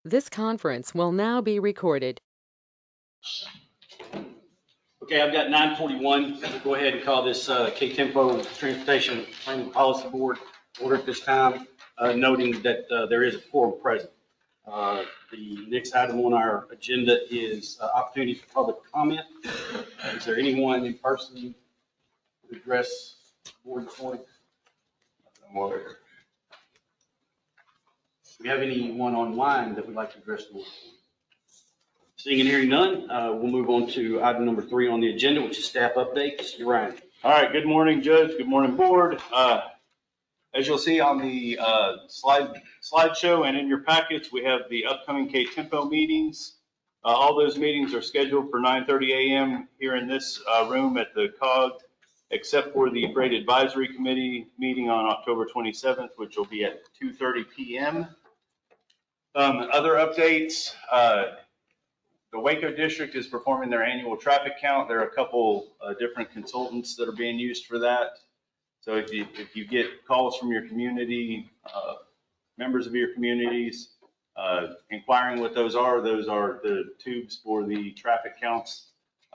This conference will now be recorded. Okay, I've got 9:41. We'll go ahead and call this KTMPO Transportation Planning Policy Board order at this time, noting that there is a quorum present. The next item on our agenda is opportunity for public comment. Is there anyone in person to address the board this morning? Do we have anyone online that would like to address the board? Seeing and hearing none, we'll move on to item number 3 on the agenda, which is staff updates. Ryan. All right. Good morning, Judge. Good morning, board. As you'll see on the slideshow and in your packets, we have the upcoming KTMPO meetings. All those meetings are scheduled for 9:30 a.m. here in this room at the COG, except for the Freight Advisory Committee meeting on October 27th, which will be at 2:30 p.m. Other updates. The Waco district is performing their annual traffic count. There are a couple different consultants that are being used for that. So if you get calls from your community, members of your communities, inquiring what those are the tubes for the traffic counts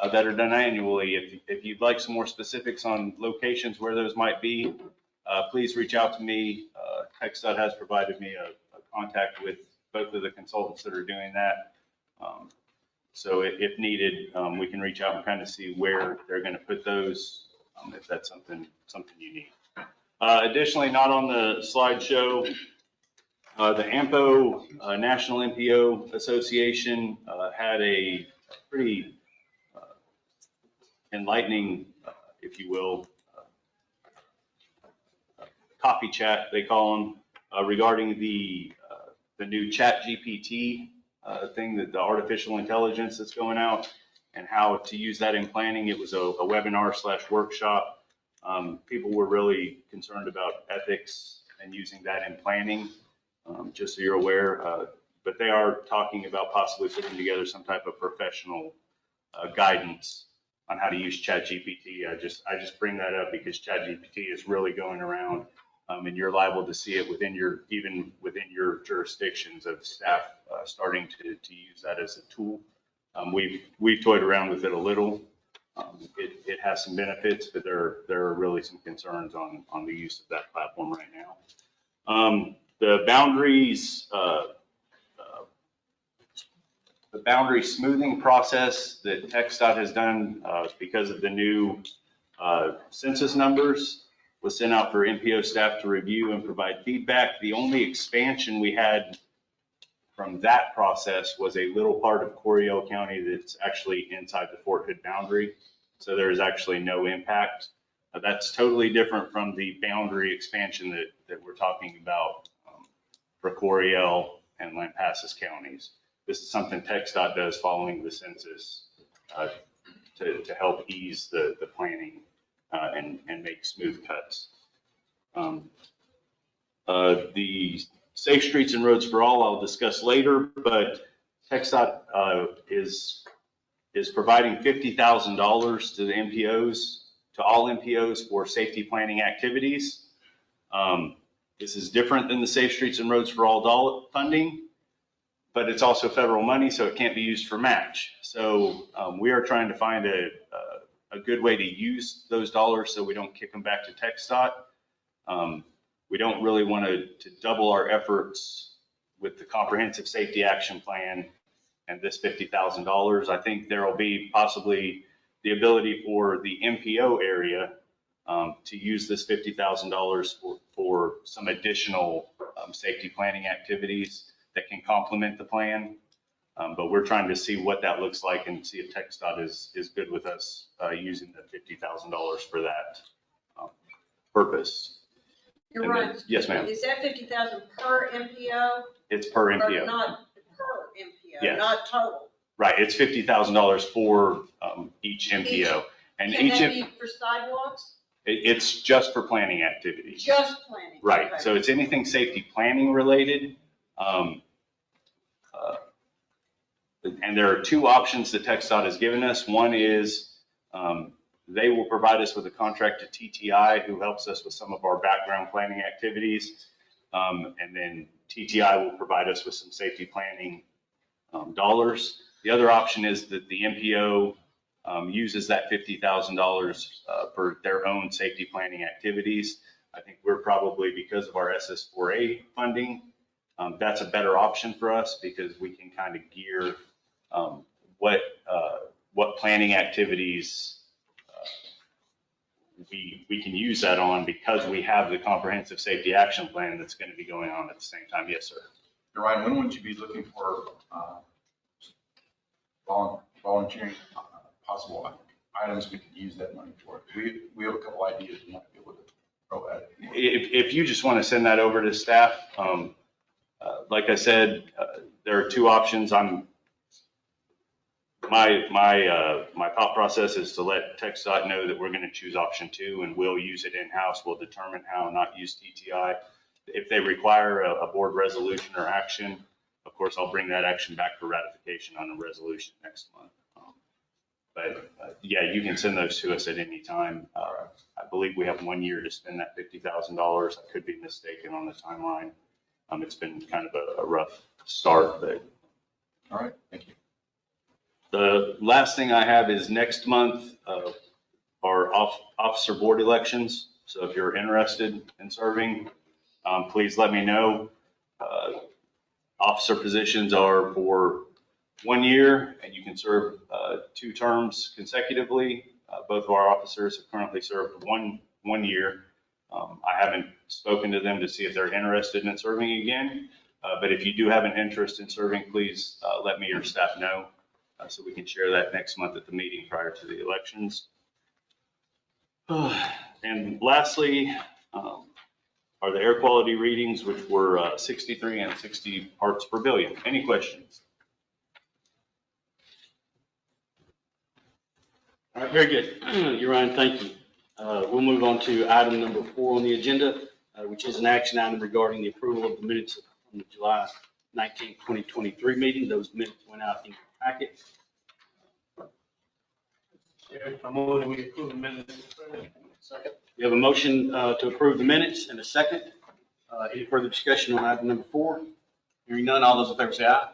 that are done annually. If you'd like some more specifics on locations where those might be, please reach out to me. TxDOT has provided me a contact with both of the consultants that are doing that. So if needed, we can reach out and kind of see where they're going to put those, if that's something you need. Additionally, not on the slideshow, the MPO National MPO Association had a pretty enlightening, if you will, coffee chat, they call them, regarding the new ChatGPT thing, that the artificial intelligence that's going out and how to use that in planning. It was a webinar/workshop. People were really concerned about ethics and using that in planning, just so you're aware. But they are talking about possibly putting together some type of professional guidance on how to use ChatGPT. I just bring that up because ChatGPT is really going around, and you're liable to see it even within your jurisdictions of staff starting to use that as a tool. We've toyed around with it a little. It has some benefits, but there are really some concerns on the use of that platform right now. The boundary smoothing process that TxDOT has done because of the new census numbers was sent out for MPO staff to review and provide feedback. The only expansion we had from that process was a little part of Coryell County that's actually inside the Fort Hood boundary. So there is actually no impact. That's totally different from the boundary expansion that we're talking about for Coryell and Lampasas counties. This is something TxDOT does following the census to help ease the planning and make smooth cuts. The Safe Streets and Roads for All I'll discuss later, but TxDOT is providing $50,000 to the MPOs, to all MPOs for safety planning activities. This is different than the Safe Streets and Roads for All funding, but it's also federal money, so it can't be used for match. So we are trying to find a good way to use those dollars so we don't kick them back to TxDOT. We don't really want to double our efforts with the Comprehensive Safety Action Plan and this $50,000. I think there will be possibly the ability for the MPO area to use this $50,000 for some additional safety planning activities that can complement the plan. But we're trying to see what that looks like and see if TxDOT is good with us using the $50,000 for that purpose. You're right. Yes, ma'am. Is that $50,000 per MPO? It's per MPO. Or not per MPO, Yes. not total? Right, it's $50,000 for each MPO. And Can that be for sidewalks? It's just for planning activities. Just planning? Right, Okay. so it's anything safety planning related. And there are two options that TxDOT has given us. One is they will provide us with a contract to TTI, who helps us with some of our background planning activities. And then TTI will provide us with some safety planning dollars. The other option is that the MPO uses that $50,000 for their own safety planning activities. I think we're probably, because of our SS4A funding, that's a better option for us because we can kind of gear what planning activities we can use that on because we have the comprehensive safety action plan that's going to be going on at the same time. Yes, sir. Ryan, when would you be looking for volunteering possible items we could use that money for? We have a couple ideas we might be able to throw at it. If you just want to send that over to staff, like I said, there are two options. My thought process is to let TxDOT know that we're going to choose option 2 and we'll use it in-house. We'll determine how, not use TTI. If they require a board resolution or action, of course, I'll bring that action back for ratification on a resolution next month. Yeah, you can send those to us at any time. I believe we have 1 year to spend that $50,000. I could be mistaken on the timeline. It's been kind of a rough start, but. All right, thank you. The last thing I have is next month are officer board elections. So if you're interested in serving, please let me know. Officer positions are for 1 year and you can serve 2 terms consecutively. Both of our officers have currently served one year. I haven't spoken to them to see if they're interested in serving again. But if you do have an interest in serving, please let me or staff know so we can share that next month at the meeting prior to the elections. And lastly, are the air quality readings, which were 63 and 60 parts per billion. Any questions? All right, very good. Ryan, thank you. We'll move on to item number 4 on the agenda, which is an action item regarding the approval of the minutes from the July 19, 2023 meeting. Those minutes went out in your packet. I move that we approve the minutes. Second. We have a motion to approve the minutes and a second. Any further discussion on item number 4? Hearing none, all those in favor say aye.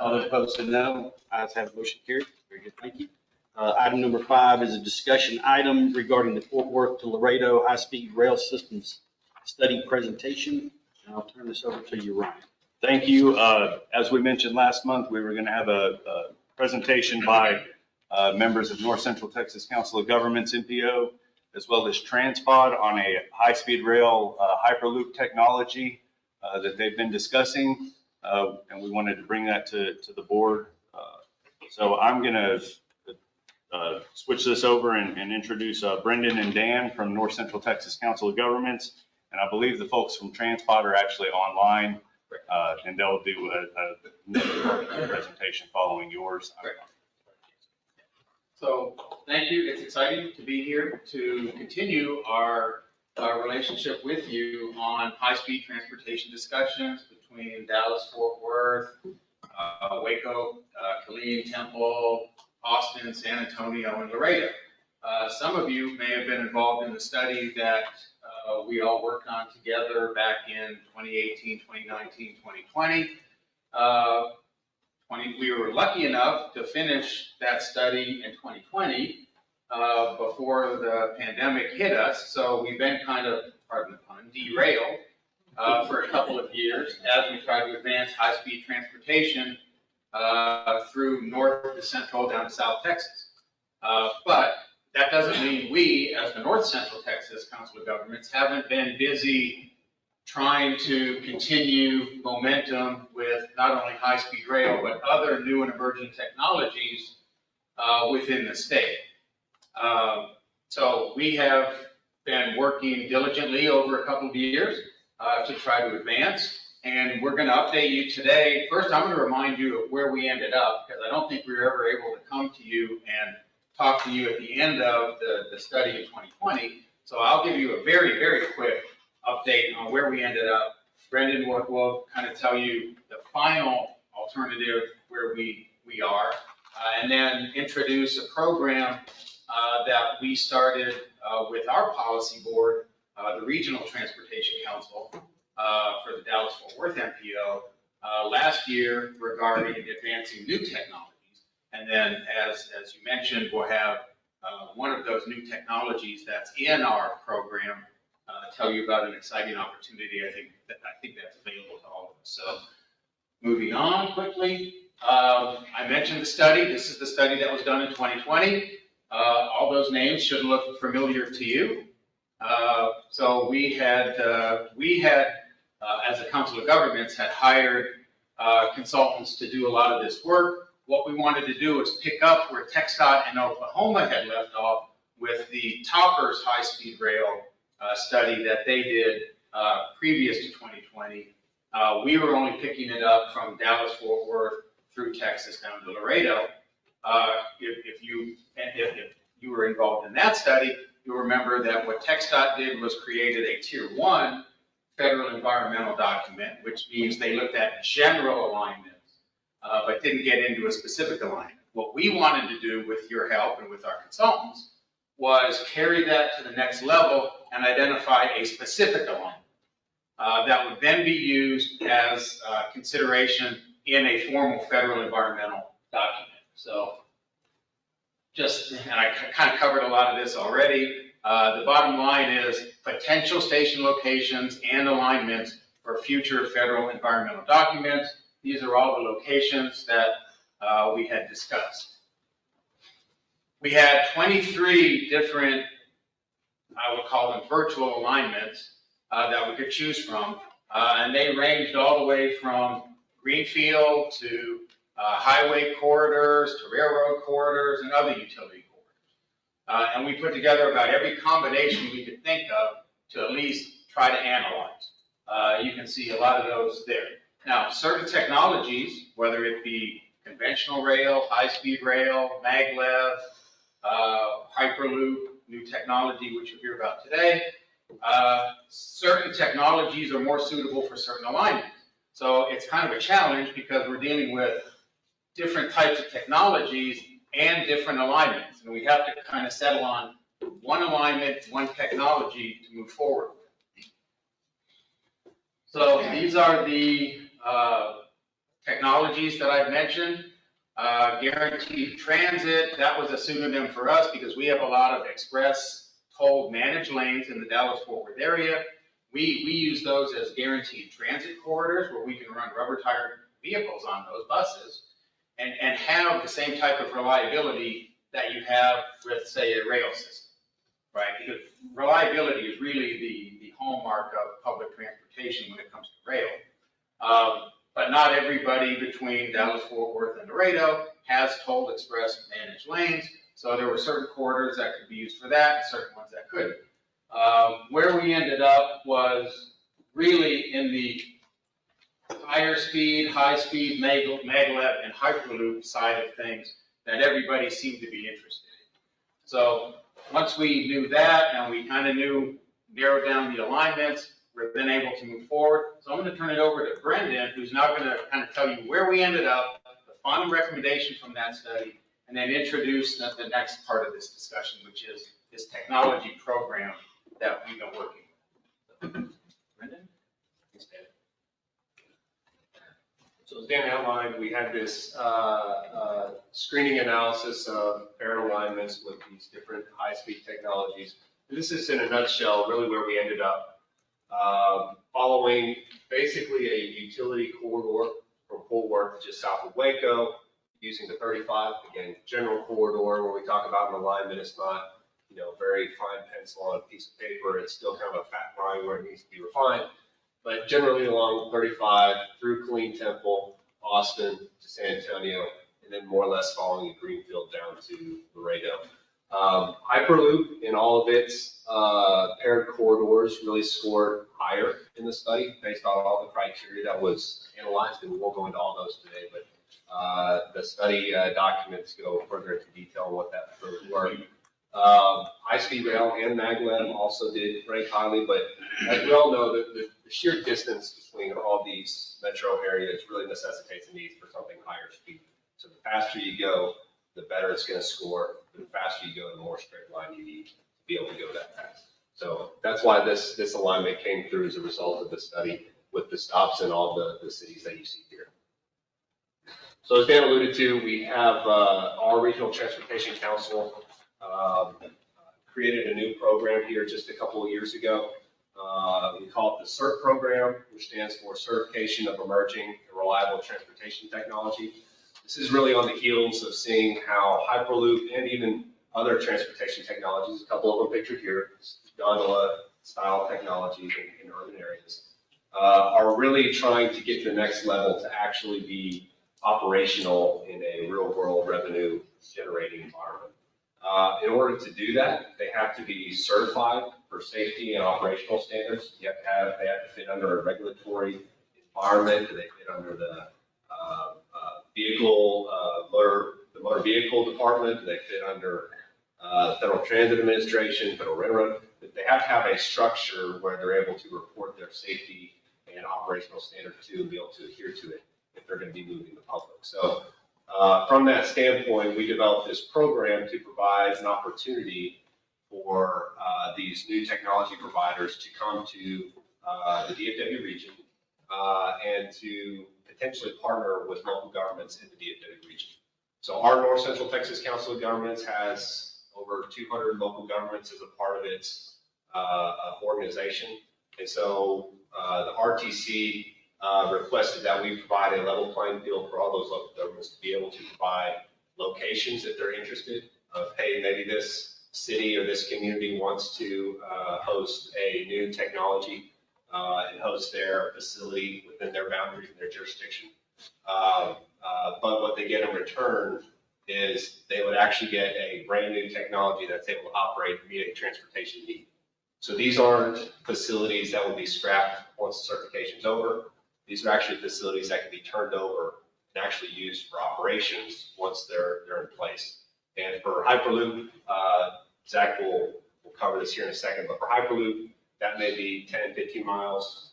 All those opposed say no. Ayes have it, motion carried. Very good, thank you. Item number 5 is a discussion item regarding the Fort Worth to Laredo high-speed rail systems study presentation. And I'll turn this over to you, Ryan. Thank you. As we mentioned last month, we were going to have a presentation by members of North Central Texas Council of Governments, MPO, as well as Transpod on a high-speed rail Hyperloop technology that they've been discussing. And we wanted to bring that to the board. So I'm going to switch this over and introduce Brendan and Dan from North Central Texas Council of Governments. And I believe the folks from Transpod are actually online, and they'll do a presentation following yours. So thank you. It's exciting to be here to continue our relationship with you on high-speed transportation discussions between Dallas, Fort Worth, Waco, Killeen-Temple, Austin, San Antonio, and Laredo. Some of you may have been involved in the study that we all worked on together back in 2018, 2019, 2020. We were lucky enough to finish that study in 2020 before the pandemic hit us. So we've been kind of, pardon the pun, derailed for a couple of years as we try to advance high-speed transportation through north to central down to South Texas. But that doesn't mean we, as the North Central Texas Council of Governments, haven't been busy trying to continue momentum with not only high-speed rail, but other new and emerging technologies within the state. So we have been working diligently over a couple of years to try to advance. And we're going to update you today. First, I'm going to remind you of where we ended up, because I don't think we were ever able to come to you and talk to you at the end of the study in 2020. So I'll give you a very, very quick update on where we ended up. Brendan will kind of tell you the final alternative where we are, and then introduce a program that we started with our policy board, the Regional Transportation Council, for the Dallas-Fort Worth MPO last year regarding advancing new technologies. And then, as you mentioned, we'll have one of those new technologies that's in our program tell you about an exciting opportunity. I think that's available to all of us. So, moving on quickly, I mentioned the study. This is the study that was done in 2020. All those names should look familiar to you. So we had, as a Council of Governments, had hired consultants to do a lot of this work. What we wanted to do was pick up where TxDOT in Oklahoma had left off with the Toppers high-speed rail study that they did previous to 2020. We were only picking it up from Dallas-Fort Worth through Texas down to Laredo. If you were involved in that study, you'll remember that what TxDOT did was created a Tier 1 federal environmental document, which means they looked at general alignments, but didn't get into a specific alignment. What we wanted to do with your help and with our consultants was carry that to the next level and identify a specific alignment that would then be used as consideration in a formal federal environmental document. So and I kind of covered a lot of this already. The bottom line is potential station locations and alignments for future federal environmental documents. These are all the locations that we had discussed. We had 23 different, I would call them virtual alignments that we could choose from. And they ranged all the way from greenfield to highway corridors to railroad corridors and other utility corridors. And we put together about every combination we could think of to at least try to analyze. You can see a lot of those there. Now, certain technologies, whether it be conventional rail, high-speed rail, maglev, Hyperloop, new technology, which you'll hear about today, certain technologies are more suitable for certain alignments. So it's kind of a challenge because we're dealing with different types of technologies and different alignments. And we have to kind of settle on one alignment, one technology to move forward. So these are the technologies that I've mentioned. Guaranteed transit, that was a pseudonym for us because we have a lot of express toll managed lanes in the Dallas-Fort Worth area. We use those as guaranteed transit corridors where we can run rubber-tired vehicles on those buses and have the same type of reliability that you have with, say, a rail system, right? Because reliability is really the hallmark of public transportation when it comes to rail. But not everybody between Dallas-Fort Worth and Laredo has toll express managed lanes. So there were certain corridors that could be used for that and certain ones that couldn't. Where we ended up was really in the higher speed, high speed, maglev, and Hyperloop side of things that everybody seemed to be interested in. So once we knew that and we kind of narrowed down the alignments, we're then able to move forward. So I'm going to turn it over to Brendan, who's now going to kind of tell you where we ended up, the final recommendation from that study, and then introduce the next part of this discussion, which is this technology program that we've been working with. Brendan? Thanks, Dan. So as Dan outlined, we had this screening analysis of paired alignments with these different high-speed technologies. And this is in a nutshell really where we ended up. Following basically a utility corridor from Fort Worth just south of Waco, using the 35, again, general corridor. When we talk about an alignment, it's not, very fine pencil on a piece of paper. It's still kind of a fat line where it needs to be refined. But generally along 35 through Killeen-Temple, Austin to San Antonio, and then more or less following a greenfield down to Laredo. Hyperloop in all of its paired corridors really scored higher in the study based on all the criteria that was analyzed, and we won't go into all those today, but the study documents go further into detail on what that were. High-speed rail and maglev also did rank highly, but as we all know, the sheer distance between all these metro areas really necessitates a need for something higher speed. So the faster you go, the better it's going to score. The faster you go, the more straight line you need to be able to go that fast. So that's why this alignment came through as a result of the study with the stops in all the cities that you see here. So as Dan alluded to, we have our Regional Transportation Council created a new program here just a couple of years ago. We call it the CERT program, which stands for Certification of Emerging and Reliable Transportation Technology. This is really on the heels of seeing how Hyperloop and even other transportation technologies, a couple of them pictured here, gondola style technologies in urban areas, are really trying to get to the next level to actually be operational in a real world revenue generating environment. In order to do that, they have to be certified for safety and operational standards. They have to fit under a regulatory environment. They fit under the motor vehicle department. They fit under the Federal Transit Administration, Federal Railroad. They have to have a structure where they're able to report their safety and operational standards to and be able to adhere to it if they're going to be moving the public. So from that standpoint, we developed this program to provide an opportunity for these new technology providers to come to the DFW region and to potentially partner with local governments in the DFW region. So our North Central Texas Council of Governments has over 200 local governments as a part of its organization. And so the RTC requested that we provide a level playing field for all those local governments to be able to provide locations if they're interested of, hey, maybe this city or this community wants to host a new technology and host their facility within their boundaries and their jurisdiction. But what they get in return is they would actually get a brand new technology that's able to operate and meet a transportation need. So these aren't facilities that will be scrapped once the certification's over. These are actually facilities that can be turned over and actually used for operations once they're in place. And for Hyperloop, Zach will cover this here in a second, but for Hyperloop, that may be 10, 15 miles.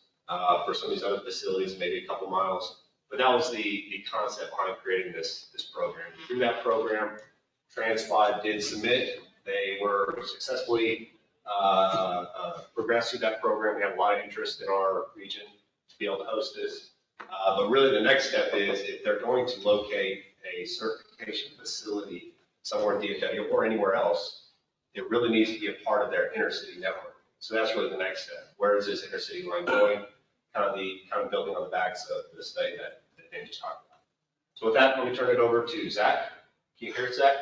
For some of these other facilities, maybe a couple miles. But that was the concept behind creating this program. Through that program, TransFly did submit. They were successfully progressed through that program. We have a lot of interest in our region to be able to host this. But really the next step is if they're going to locate a certification facility somewhere in DFW or anywhere else, it really needs to be a part of their intercity network. So that's really the next step. Where is this intercity line going? Kind of building on the backs of the study that Dan just talked about. So with that, let me turn it over to Zach. Can you hear it, Zach?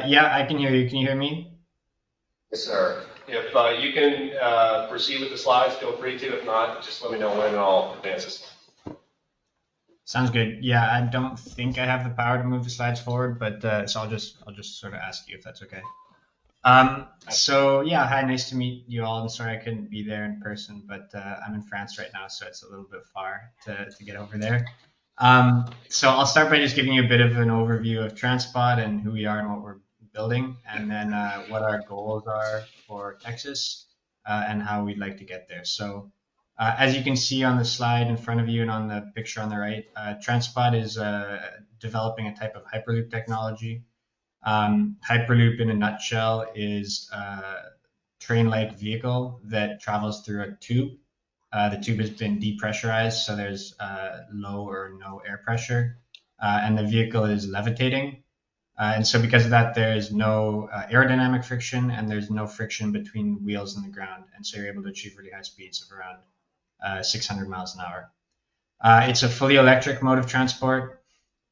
Yeah, I can hear you. Can you hear me? Yes, sir. If you can proceed with the slides, feel free to. If not, just let me know when and I'll advance this. Sounds good. Yeah, I don't think I have the power to move the slides forward, but so I'll just sort of ask you if that's okay. So yeah, hi, nice to meet you all. I'm sorry I couldn't be there in person, but I'm in France right now, so it's a little bit far to get over there. So I'll start by just giving you a bit of an overview of Transpod and who we are and what we're building, and then what our goals are for Texas and how we'd like to get there. So as you can see on the slide in front of you and on the picture on the right, Transpod is developing a type of Hyperloop technology. Hyperloop in a nutshell is a train-like vehicle that travels through a tube. The tube has been depressurized, so there's low or no air pressure, and the vehicle is levitating. And so because of that, there's no aerodynamic friction and there's no friction between the wheels and the ground. And so you're able to achieve really high speeds of around 600 miles an hour. It's a fully electric mode of transport.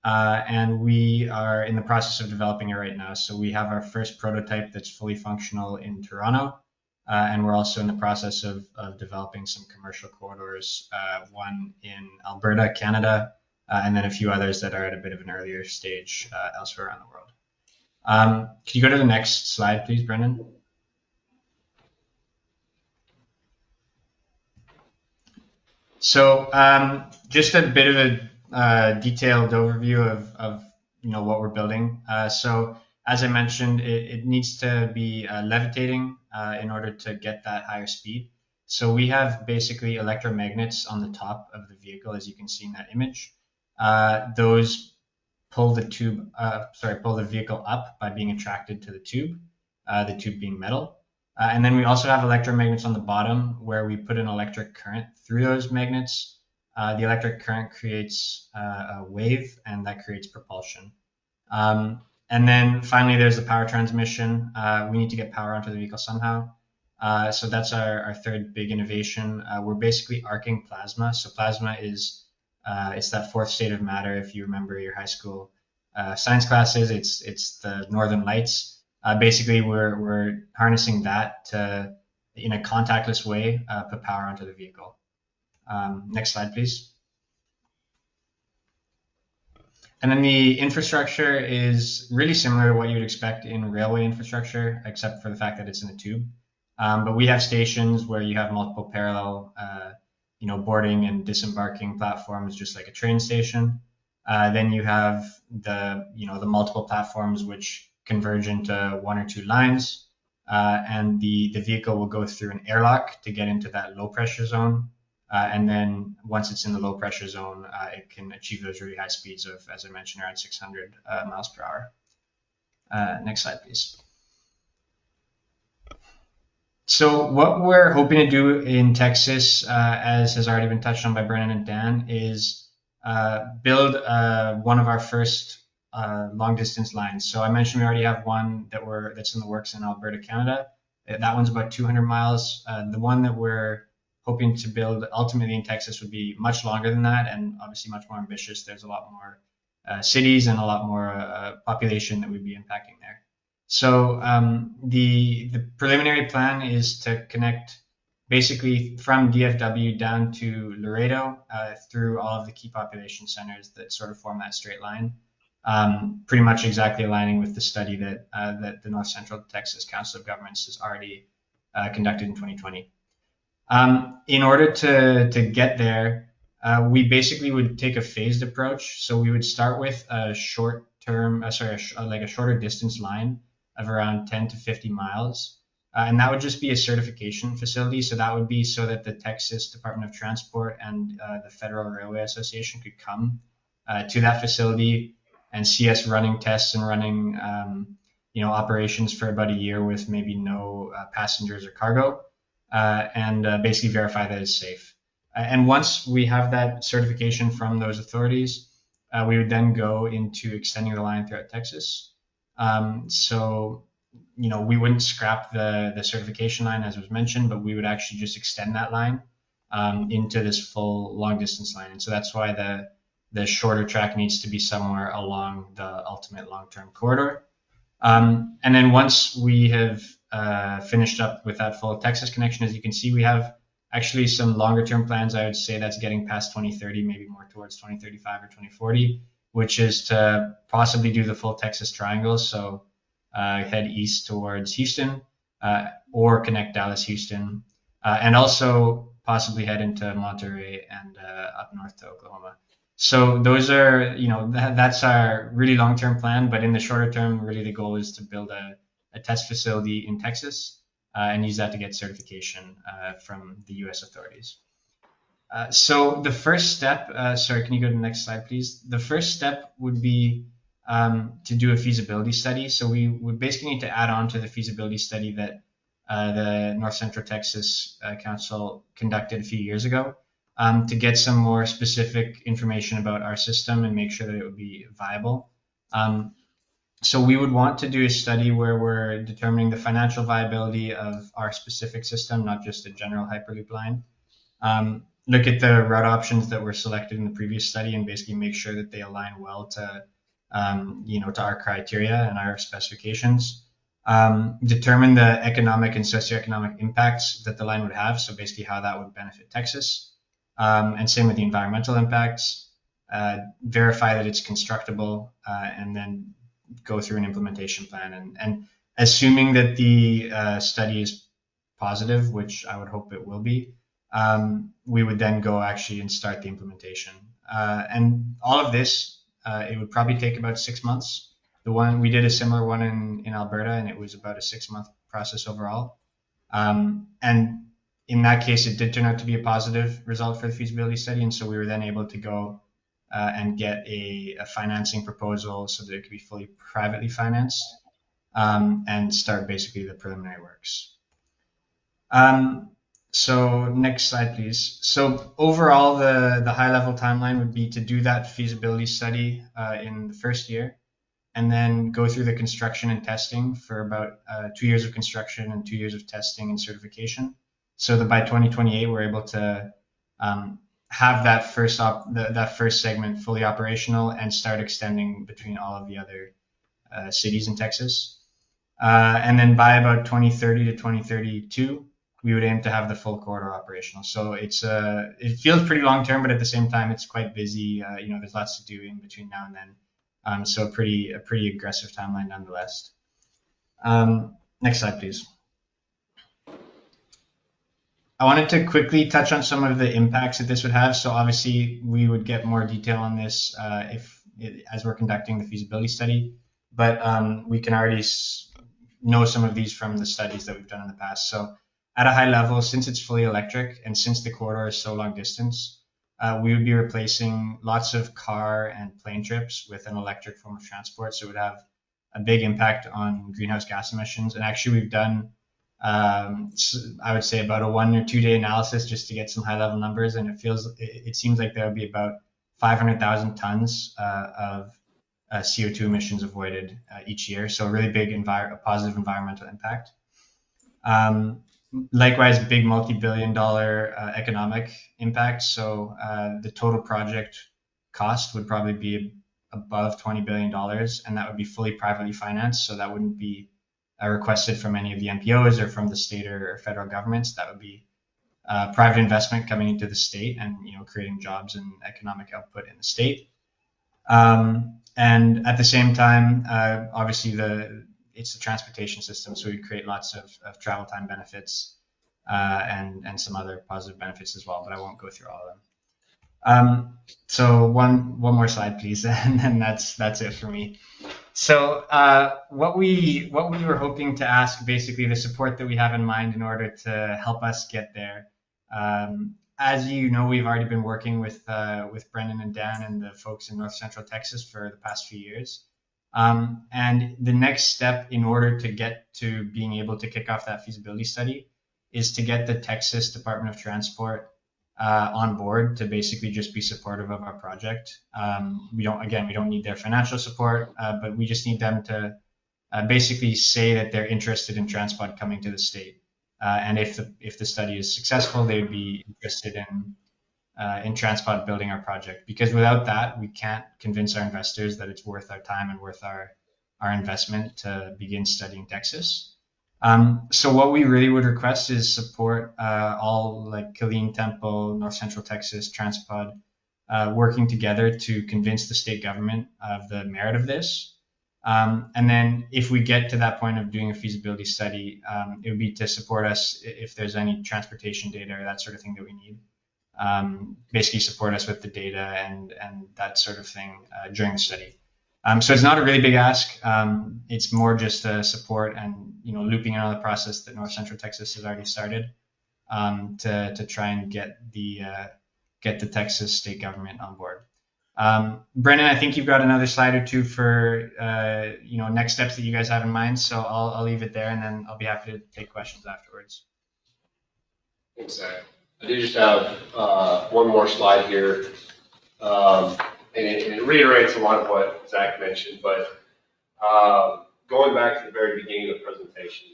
And we are in the process of developing it right now. So we have our first prototype that's fully functional in Toronto. And we're also in the process of developing some commercial corridors, one in Alberta, Canada, and then a few others that are at a bit of an earlier stage elsewhere around the world. Can you go to the next slide, please, Brendan? So just a bit of a detailed overview of what we're building. So as I mentioned, it needs to be levitating in order to get that higher speed. So we have basically electromagnets on the top of the vehicle, as you can see in that image. Those pull the vehicle up by being attracted to the tube being metal. And then we also have electromagnets on the bottom where we put an electric current through those magnets. The electric current creates a wave, and that creates propulsion. And then finally, there's the power transmission. We need to get power onto the vehicle somehow. So that's our third big innovation. We're basically arcing plasma. So plasma is it's that fourth state of matter. If you remember your high school science classes, it's the northern lights. Basically, we're harnessing that to, in a contactless way, put power onto the vehicle. Next slide, please. And then the infrastructure is really similar to what you would expect in railway infrastructure, except for the fact that it's in a tube. But we have stations where you have multiple parallel, boarding and disembarking platforms, just like a train station. Then you have the multiple platforms which converge into one or two lines, and the vehicle will go through an airlock to get into that low pressure zone. And then once it's in the low pressure zone, it can achieve those really high speeds of, as I mentioned, around 600 miles per hour. Next slide, please. So what we're hoping to do in Texas, as has already been touched on by Brennan and Dan, is build one of our first long distance lines. So I mentioned we already have one that's in the works in Alberta, Canada. That one's about 200 miles. The one that we're hoping to build ultimately in Texas would be much longer than that, and obviously much more ambitious. There's a lot more cities and a lot more population that we'd be impacting there. So the preliminary plan is to connect basically from DFW down to Laredo through all of the key population centers that sort of form that straight line, pretty much exactly aligning with the study that the North Central Texas Council of Governments has already conducted in 2020. In order to get there, we basically would take a phased approach. So we would start with a a shorter distance line of around 10 to 50 miles. And that would just be a certification facility. So that would be so that the Texas Department of Transport and the Federal Railway Association could come to that facility and see us running tests and running operations for about a year with maybe no passengers or cargo. And basically verify that it's safe. And once we have that certification from those authorities, we would then go into extending the line throughout Texas. So we wouldn't scrap the certification line as was mentioned, but we would actually just extend that line into this full long distance line. And so that's why the shorter track needs to be somewhere along the ultimate long-term corridor. And then once we have finished up with that full Texas connection, as you can see, we have actually some longer term plans. I would say that's getting past 2030, maybe more towards 2035 or 2040, which is to possibly do the full Texas triangle. So head east towards Houston or connect Dallas, Houston, and also possibly head into Monterey and up north to Oklahoma. So those are, that's our really long-term plan. But in the shorter term, really the goal is to build a test facility in Texas and use that to get certification from the U.S. authorities. So the first step, sorry, can you go to the next slide, please? The first step would be to do a feasibility study. So we would basically need to add on to the feasibility study that the North Central Texas Council conducted a few years ago to get some more specific information about our system and make sure that it would be viable. So we would want to do a study where we're determining the financial viability of our specific system, not just a general Hyperloop line. Look at the route options that were selected in the previous study and basically make sure that they align well to our criteria and our specifications. Determine the economic and socioeconomic impacts that the line would have. So basically how that would benefit Texas. And same with the environmental impacts. Verify that it's constructible and then go through an implementation plan. And assuming that the study is positive, which I would hope it will be, we would then go actually and start the implementation. And all of this, it would probably take about 6 months. We did a similar one in Alberta, and it was about a 6-month process overall. And in that case, it did turn out to be a positive result for the feasibility study. And so we were then able to go and get a financing proposal so that it could be fully privately financed, and start basically the preliminary works. So next slide, please. So overall, the high level timeline would be to do that feasibility study in the first year, and then go through the construction and testing for about 2 years of construction and 2 years of testing and certification. So that by 2028, we're able to have that first segment fully operational and start extending between all of the other cities in Texas. And then by about 2030 to 2032, we would aim to have the full corridor operational. So it feels pretty long term, but at the same time, it's quite busy. There's lots to do in between now and then. So a pretty aggressive timeline nonetheless. Next slide, please. I wanted to quickly touch on some of the impacts that this would have. So obviously, we would get more detail on this as we're conducting the feasibility study, but we can already know some of these from the studies that we've done in the past. So at a high level, since it's fully electric and since the corridor is so long distance, we would be replacing lots of car and plane trips with an electric form of transport. So it would have a big impact on greenhouse gas emissions. And actually, we've done, I would say, about a 1 or 2 day analysis just to get some high level numbers. And it seems like there would be about 500,000 tons of CO2 emissions avoided each year. So a really big positive environmental impact. Likewise, big multi-billion-dollar economic impact. So the total project cost would probably be above $20 billion, and that would be fully privately financed. So that wouldn't be requested from any of the MPOs or from the state or federal governments. That would be private investment coming into the state and creating jobs and economic output in the state. And at the same time, obviously it's the transportation system, so we create lots of travel time benefits and some other positive benefits as well, but I won't go through all of them. So one more slide, please, and then that's it for me. So what we were hoping to ask, basically the support that we have in mind in order to help us get there. As you know, we've already been working with Brendan and Dan and the folks in North Central Texas for the past few years. And the next step in order to get to being able to kick off that feasibility study is to get the Texas Department of Transport on board to basically just be supportive of our project. We don't need their financial support, but we just need them to basically say that they're interested in Transpod coming to the state. And if the study is successful, they would be interested in Transpod building our project, because without that, we can't convince our investors that it's worth our time and worth our investment to begin studying Texas. So what we really would request is support all like Killeen-Temple, North Central Texas, Transpod, working together to convince the state government of the merit of this. And then if we get to that point of doing a feasibility study, it would be to support us if there's any transportation data or that sort of thing that we need. Basically support us with the data and that sort of thing during the study. So it's not a really big ask. It's more just support and looping in on the process that North Central Texas has already started to try and get the Texas state government on board. Brendan, I think you've got another slide or two for next steps that you guys have in mind. So I'll leave it there, and then I'll be happy to take questions afterwards. Thanks, Zach. I do just have one more slide here, and it reiterates a lot of what Zach mentioned, but going back to the very beginning of the presentation,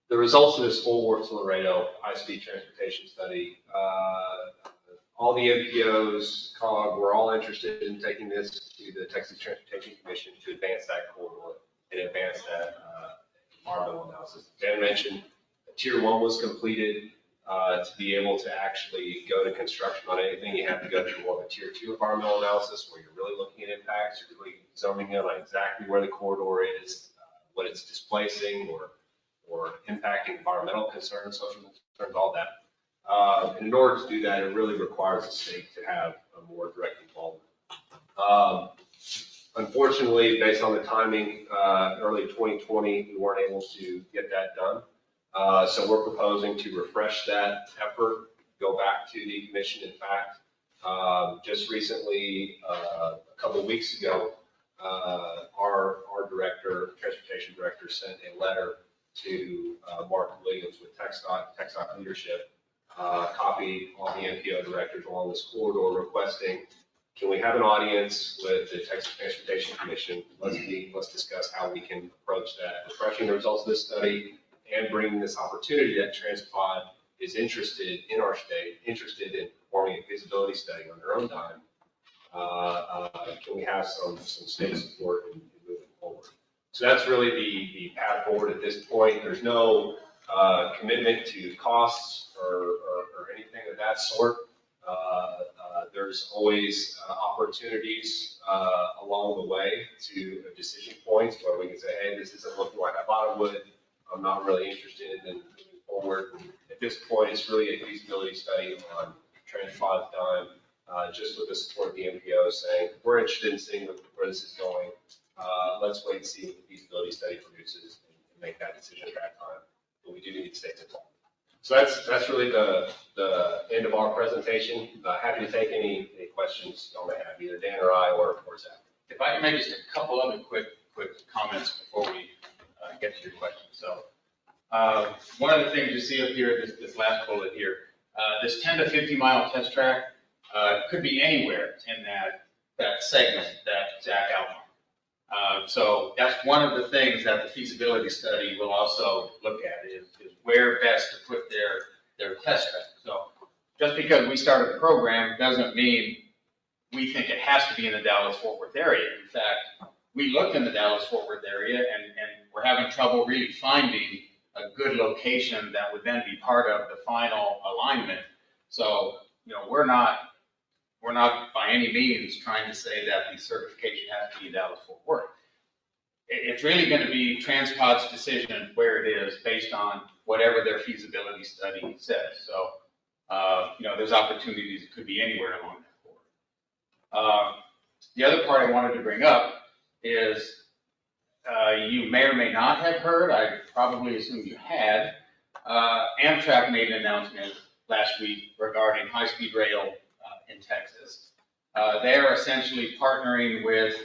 the results of this Full Works Laredo high-speed transportation study, all the MPOs, COG, were all interested in taking this to the Texas Transportation Commission to advance that corridor and advance that environmental analysis. Dan mentioned Tier 1 was completed. To be able to actually go to construction on anything, you have to go through more of a Tier 2 environmental analysis where you're really looking at impacts, you're really zooming in on exactly where the corridor is, what it's displacing or impacting environmental concerns, social concerns, all that. And in order to do that, it really requires the state to have a more direct involvement. Unfortunately, based on the timing, early 2020, we weren't able to get that done. So we're proposing to refresh that effort, go back to the commission, in fact, Just recently, a couple of weeks ago, our transportation director sent a letter to Mark Williams with TxDOT leadership, copied all the MPO directors along this corridor requesting, can we have an audience with the Texas Transportation Commission? Let's meet, let's discuss how we can approach that, refreshing the results of this study and bringing this opportunity that TransPod is interested in our state, interested in performing a feasibility study on their own dime. Can we have some state support in moving forward? So that's really the path forward at this point. There's no commitment to costs or anything of that sort. There's always opportunities along the way to decision points where we can say, hey, this isn't looking like I thought it would. I'm not really interested in moving forward. At this point, it's really a feasibility study on TransPod's dime, just with the support of the MPO saying, we're interested in seeing where this is going. Let's wait and see what the feasibility study produces and make that decision at that time. But we do need to stay involved. So that's really the end of our presentation. Happy to take any questions y'all may have, either Dan or I or Zach. If I can make just a couple other quick comments before we get to your questions. So one of the things you see up here, this last bullet here, this 10 to 50 mile test track could be anywhere in that segment that Zach outlined. So that's one of the things that the feasibility study will also look at is where best to put their test track. So just because we started the program doesn't mean we think it has to be in the Dallas-Fort Worth area. In fact, we looked in the Dallas-Fort Worth area and we're having trouble really finding a good location that would then be part of the final alignment. So, we're not by any means trying to say that the certification has to be Dallas-Fort Worth. It's really going to be TransPod's decision where it is based on whatever their feasibility study says. So, there's opportunities. It could be anywhere along that corridor. The other part I wanted to bring up is you may or may not have heard, I probably assume you had, Amtrak made an announcement last week regarding high-speed rail in Texas. They're essentially partnering with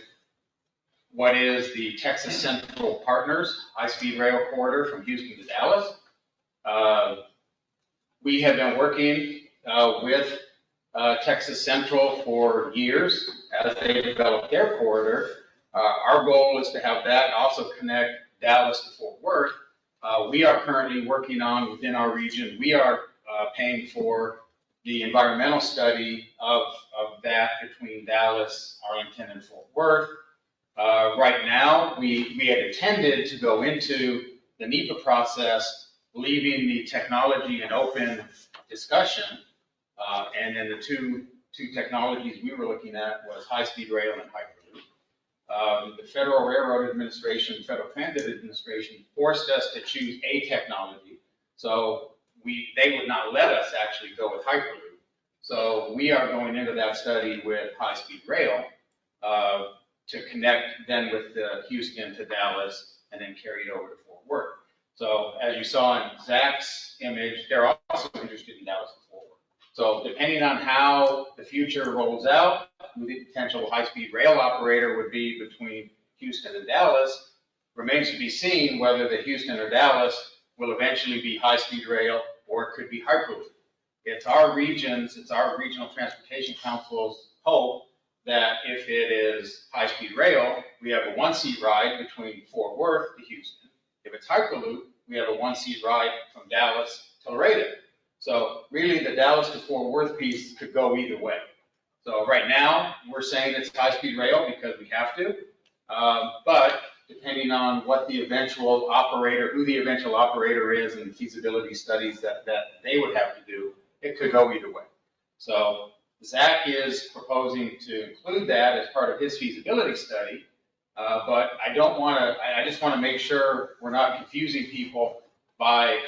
what is the Texas Central Partners high-speed rail corridor from Houston to Dallas. We have been working with Texas Central for years as they develop their corridor. Our goal is to have that also connect Dallas to Fort Worth. We are currently working on, within our region, we are paying for the environmental study of that between Dallas, Arlington, and Fort Worth. Right now, we had intended to go into the NEPA process, leaving the technology an open discussion. And then the two technologies we were looking at was high-speed rail and Hyperloop. The Federal Railroad Administration, Federal Transit Administration forced us to choose a technology. So they would not let us actually go with Hyperloop. So we are going into that study with high-speed rail to connect then with Houston to Dallas and then carry it over to Fort Worth. So as you saw in Zach's image, they're also interested in Dallas to Fort Worth. So depending on how the future rolls out, who the potential high-speed rail operator would be between Houston and Dallas, remains to be seen whether the Houston or Dallas will eventually be high-speed rail or it could be Hyperloop. It's our regions, it's our regional transportation council's hope that if it is high-speed rail, we have a one-seat ride between Fort Worth to Houston. If it's Hyperloop, we have a one-seat ride from Dallas to Laredo. So really the Dallas to Fort Worth piece could go either way. So right now, we're saying it's high-speed rail because we have to, but depending on what the eventual operator, who the eventual operator is and the feasibility studies that they would have to do, it could go either way. So Zach is proposing to include that as part of his feasibility study, but I just want to make sure we're not confusing people by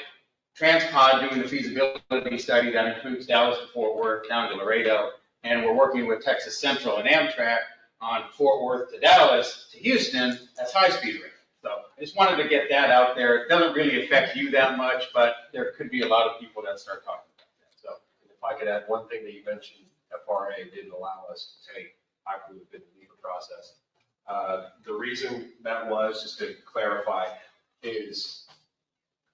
TransPod doing the feasibility study that includes Dallas to Fort Worth down to Laredo, and we're working with Texas Central and Amtrak on Fort Worth to Dallas to Houston as high-speed rail. So I just wanted to get that out there. It doesn't really affect you that much, but there could be a lot of people that start talking about that. So if I could add one thing that you mentioned, FRA didn't allow us to take hyperloop in the NEPA process. The reason that was, just to clarify, is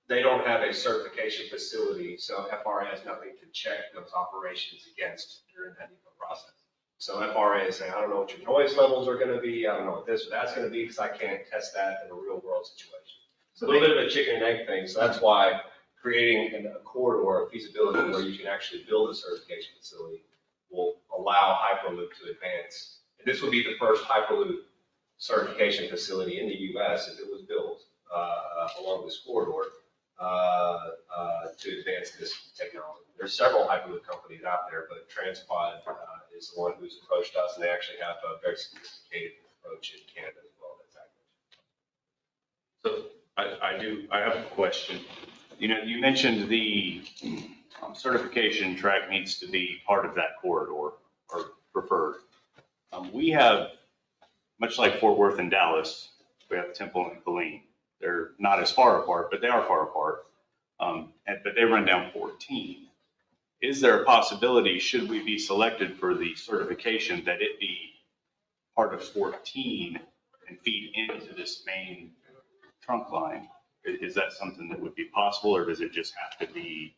they don't have a certification facility, so FRA has nothing to check those operations against during that NEPA process. So FRA is saying, I don't know what your noise levels are going to be, I don't know what this or that's going to be, because I can't test that in a real world situation. So a little bit of a chicken and egg thing, so that's why creating a corridor of feasibility where you can actually build a certification facility will allow Hyperloop to advance. And this would be the first Hyperloop certification facility in the US if it was built along this corridor to advance this technology. There's several Hyperloop companies out there, but TransPod is the one who's approached us, and they actually have a very sophisticated approach in Canada as well. That's accurate. So I have a question. You know, you mentioned the certification track needs to be part of that corridor or preferred. We have, much like Fort Worth and Dallas, we have Temple and Killeen. They're not as far apart, but they are far apart. But they run down 14. Is there a possibility, should we be selected for the certification, that it be part of 14 and feed into this main trunk line? Is that something that would be possible, or does it just have to be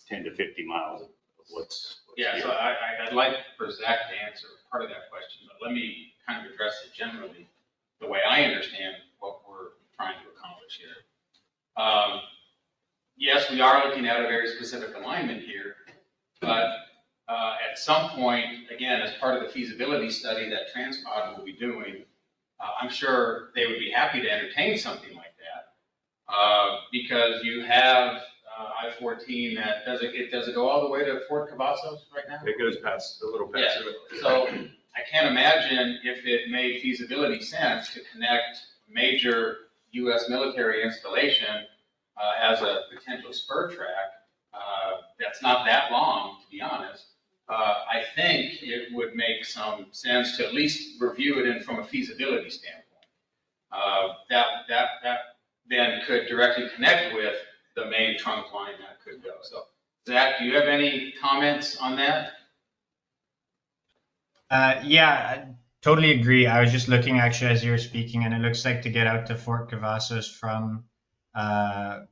10 to 50 miles of what's Yeah, here? so I'd like for Zach to answer part of that question, but let me kind of address it generally, the way I understand what we're trying to accomplish here. Yes, we are looking at a very specific alignment here, but at some point, again, as part of the feasibility study that TransPod will be doing, I'm sure they would be happy to entertain something like that, because you have I-14 that does it go all the way to Fort Cavazos right now? It goes past, a little past. Yeah. So I can't imagine if it made feasibility sense to connect major U.S. military installation as a potential spur track. That's not that long, to be honest. I think it would make some sense to at least review it from a feasibility standpoint. That then could directly connect with the main trunk line that could go. So, Zach, do you have any comments on that? Yeah, I totally agree. I was just looking actually as you were speaking, and it looks like to get out to Fort Cavazos from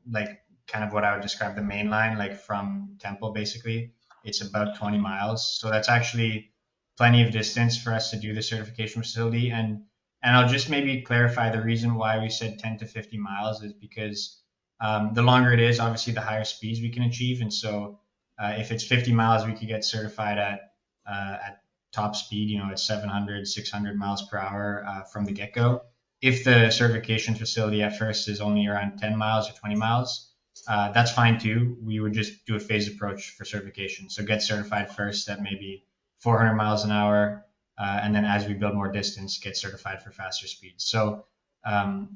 like kind of what I would describe the main line, like from Temple basically, it's about 20 miles. So that's actually plenty of distance for us to do the certification facility. And I'll just maybe clarify the reason why we said 10 to 50 miles is because the longer it is, obviously the higher speeds we can achieve. And so if it's 50 miles, we could get certified at top speed, you know, at 700, 600 miles per hour from the get-go. If the certification facility at first is only around 10 miles or 20 miles, that's fine too. We would just do a phased approach for certification. So get certified first at maybe 400 miles an hour, and then as we build more distance, get certified for faster speeds. So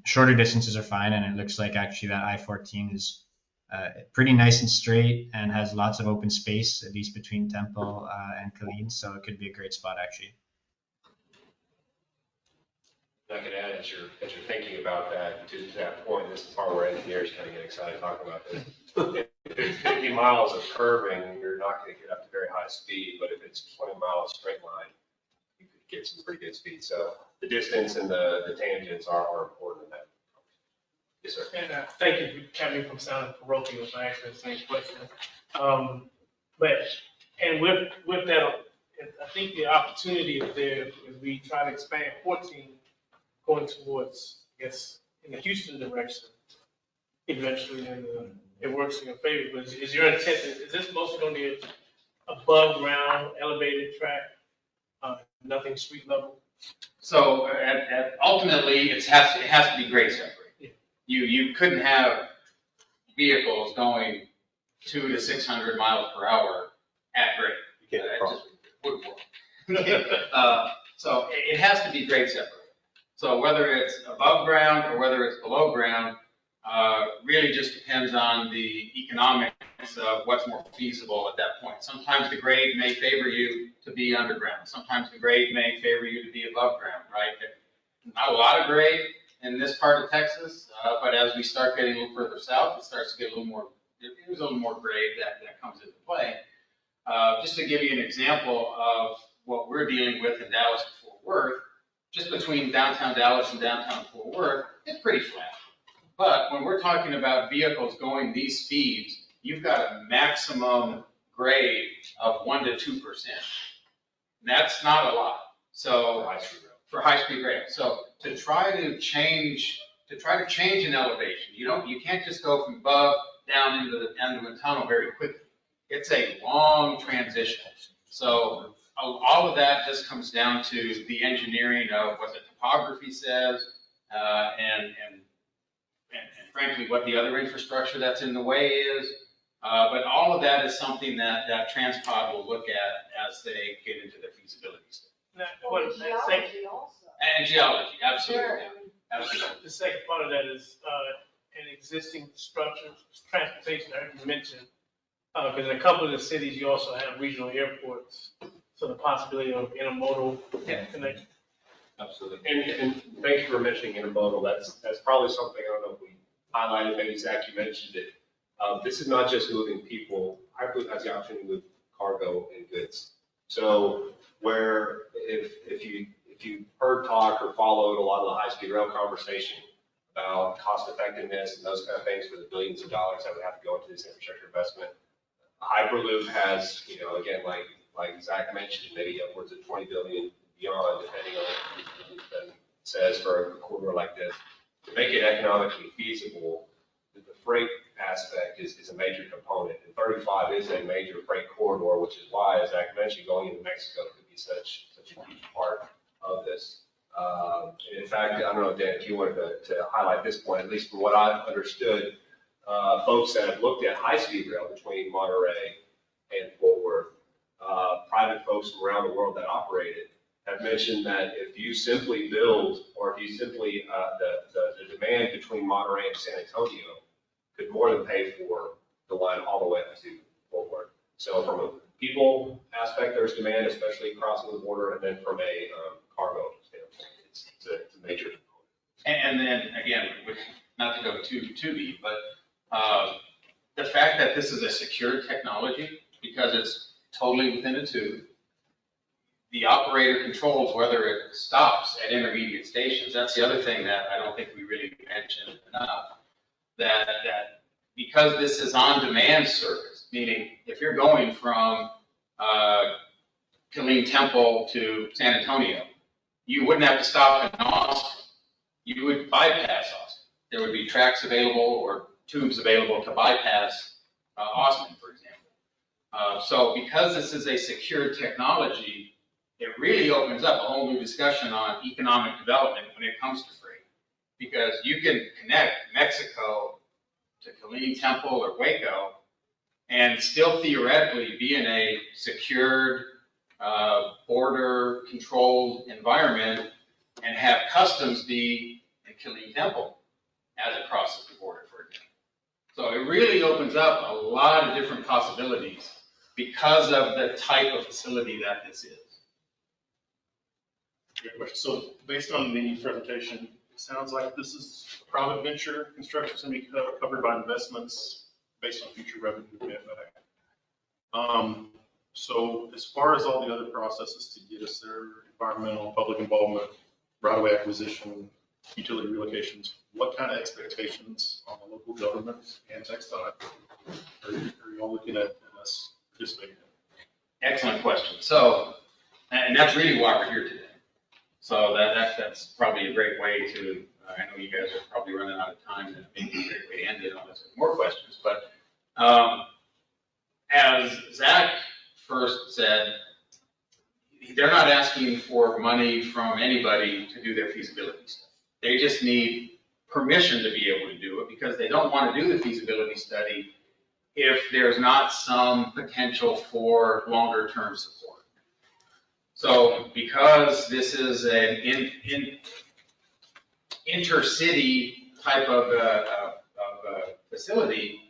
shorter distances are fine, and it looks like actually that I-14 is pretty nice and straight and has lots of open space, at least between Temple and Killeen. So it could be a great spot actually. I could add, as you're thinking about that, to that point, this is the part where engineers kind of get excited talking about this. If it's 50 miles of curving, you're not going to get up to very high speed, but if it's 20 miles straight line, you could get some pretty good speed. So the distance and the tangents are important in that. Yes, sir. And thank you for keeping me from sounding parochial by asking the same question. With that, I think the opportunity is there as we try to expand 14 going towards, I guess, in the Houston direction eventually, and it works in your favor. But is your intent, is this mostly going to be above ground, elevated track, nothing street level? So ultimately, it has to be grade separate. Yeah. You couldn't have vehicles going 200 to 600 miles per hour at grade. You can't It just wouldn't work. So it has to be grade separate. So whether it's above ground or whether it's below ground, really just depends on the economics of what's more feasible at that point. Sometimes the grade may favor you to be underground. Sometimes the grade may favor you to be above ground, right? Not a lot of grade in this part of Texas, but as we start getting a little further south, it starts to get a little more, there's a little more grade that comes into play. Just to give you an example of what we're dealing with in Dallas and Fort Worth, just between downtown Dallas and downtown Fort Worth, it's pretty flat. But when we're talking about vehicles going these speeds, you've got a maximum grade of 1 to 2%. That's not a lot. So for high-speed rail. So to try to change an elevation, you can't just go from above down into the end of a tunnel very quickly. It's a long transition. So all of that just comes down to the engineering of what the topography says, and frankly, what the other infrastructure that's in the way is. But all of that is something that TransPod will look at as they get into the feasibility study. Geology also. And geology, absolutely. Absolutely. The second part of that is an existing structure, transportation, I heard you mention, because in a couple of the cities, you also have regional airports, so the possibility of intermodal connection. Absolutely. And thank you for mentioning intermodal. That's probably something, I don't know if we highlighted, maybe Zach, you mentioned it. This is not just moving people. Hyperloop has the opportunity to move cargo and goods. So where if you heard talk or followed a lot of the high-speed rail conversation about cost effectiveness and those kind of things for the billions of dollars that would have to go into this infrastructure investment, Hyperloop has, again, like Zach mentioned, maybe upwards of 20 billion beyond, depending on what it says for a corridor like this. To make it economically feasible, the freight aspect is a major component. And 35 is a major freight corridor, which is why, as Zach mentioned, going into Mexico could be such a huge part of this. In fact, I don't know, Dan, if you wanted to highlight this point, at least from what I've understood, folks that have looked at high-speed rail between Monterey and Fort Worth, private folks from around the world that operate it, have mentioned that if you simply build, or if you simply, the demand between Monterey and San Antonio could more than pay for the line all the way up to Fort Worth. So from a people aspect, there's demand, especially crossing the border, and then from a cargo standpoint, it's a major component. And then again, not to go too deep, but the fact that this is a secure technology, because it's totally within a tube, the operator controls whether it stops at intermediate stations. That's the other thing that I don't think we really mentioned enough. That because this is on-demand service, meaning if you're going from Killeen-Temple to San Antonio, you wouldn't have to stop in Austin. You would bypass Austin. There would be tracks available or tubes available to bypass Austin, for example. So because this is a secure technology, it really opens up a whole new discussion on economic development when it comes to freight. Because you can connect Mexico to Killeen-Temple or Waco and still theoretically be in a secured, border-controlled environment and have customs be in Killeen-Temple as it crosses the border, for example. So it really opens up a lot of different possibilities because of the type of facility that this is. Great question. So based on the presentation, it sounds like this is a private venture. Construction's going to be covered by investments based on future revenue net back. So as far as all the other processes to get us there, environmental, public involvement, right-of-way acquisition, utility relocations, what kind of expectations on the local government and TxDOT are you all looking at us participating in? Excellent question. So, and that's really why we're here today. So that's probably a great way to, I know you guys are probably running out of time, and maybe a great way to end it unless there's more questions. But as Zach first said, they're not asking for money from anybody to do their feasibility study. They just need permission to be able to do it because they don't want to do the feasibility study if there's not some potential for longer term support. So because this is an intercity type of facility,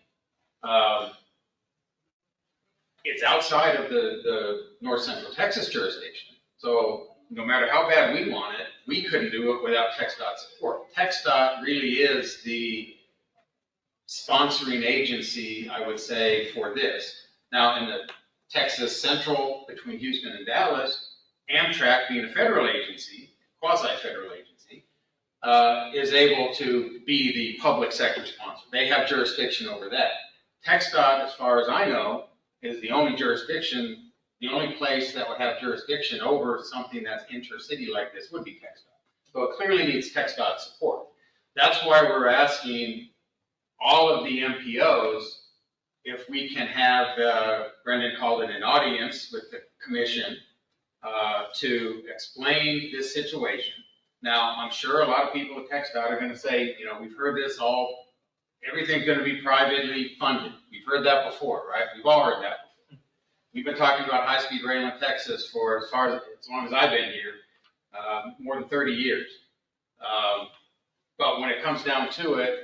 it's outside of the North Central Texas jurisdiction. So no matter how bad we want it, we couldn't do it without TxDOT support. TxDOT really is the sponsoring agency, I would say, for this. Now, in the Texas Central between Houston and Dallas, Amtrak being a federal agency, quasi-federal agency, is able to be the public sector sponsor. They have jurisdiction over that. TxDOT, as far as I know, is the only jurisdiction, the only place that would have jurisdiction over something that's intercity like this would be TxDOT. So it clearly needs TxDOT support. That's why we're asking all of the MPOs if we can have, Brendan called it an audience with the commission, to explain this situation. Now, I'm sure a lot of people at TxDOT are going to say, you know, we've heard this all, everything's going to be privately funded. We've heard that before, right? We've all heard that before. We've been talking about high-speed rail in Texas for as long as I've been here, more than 30 years. But when it comes down to it,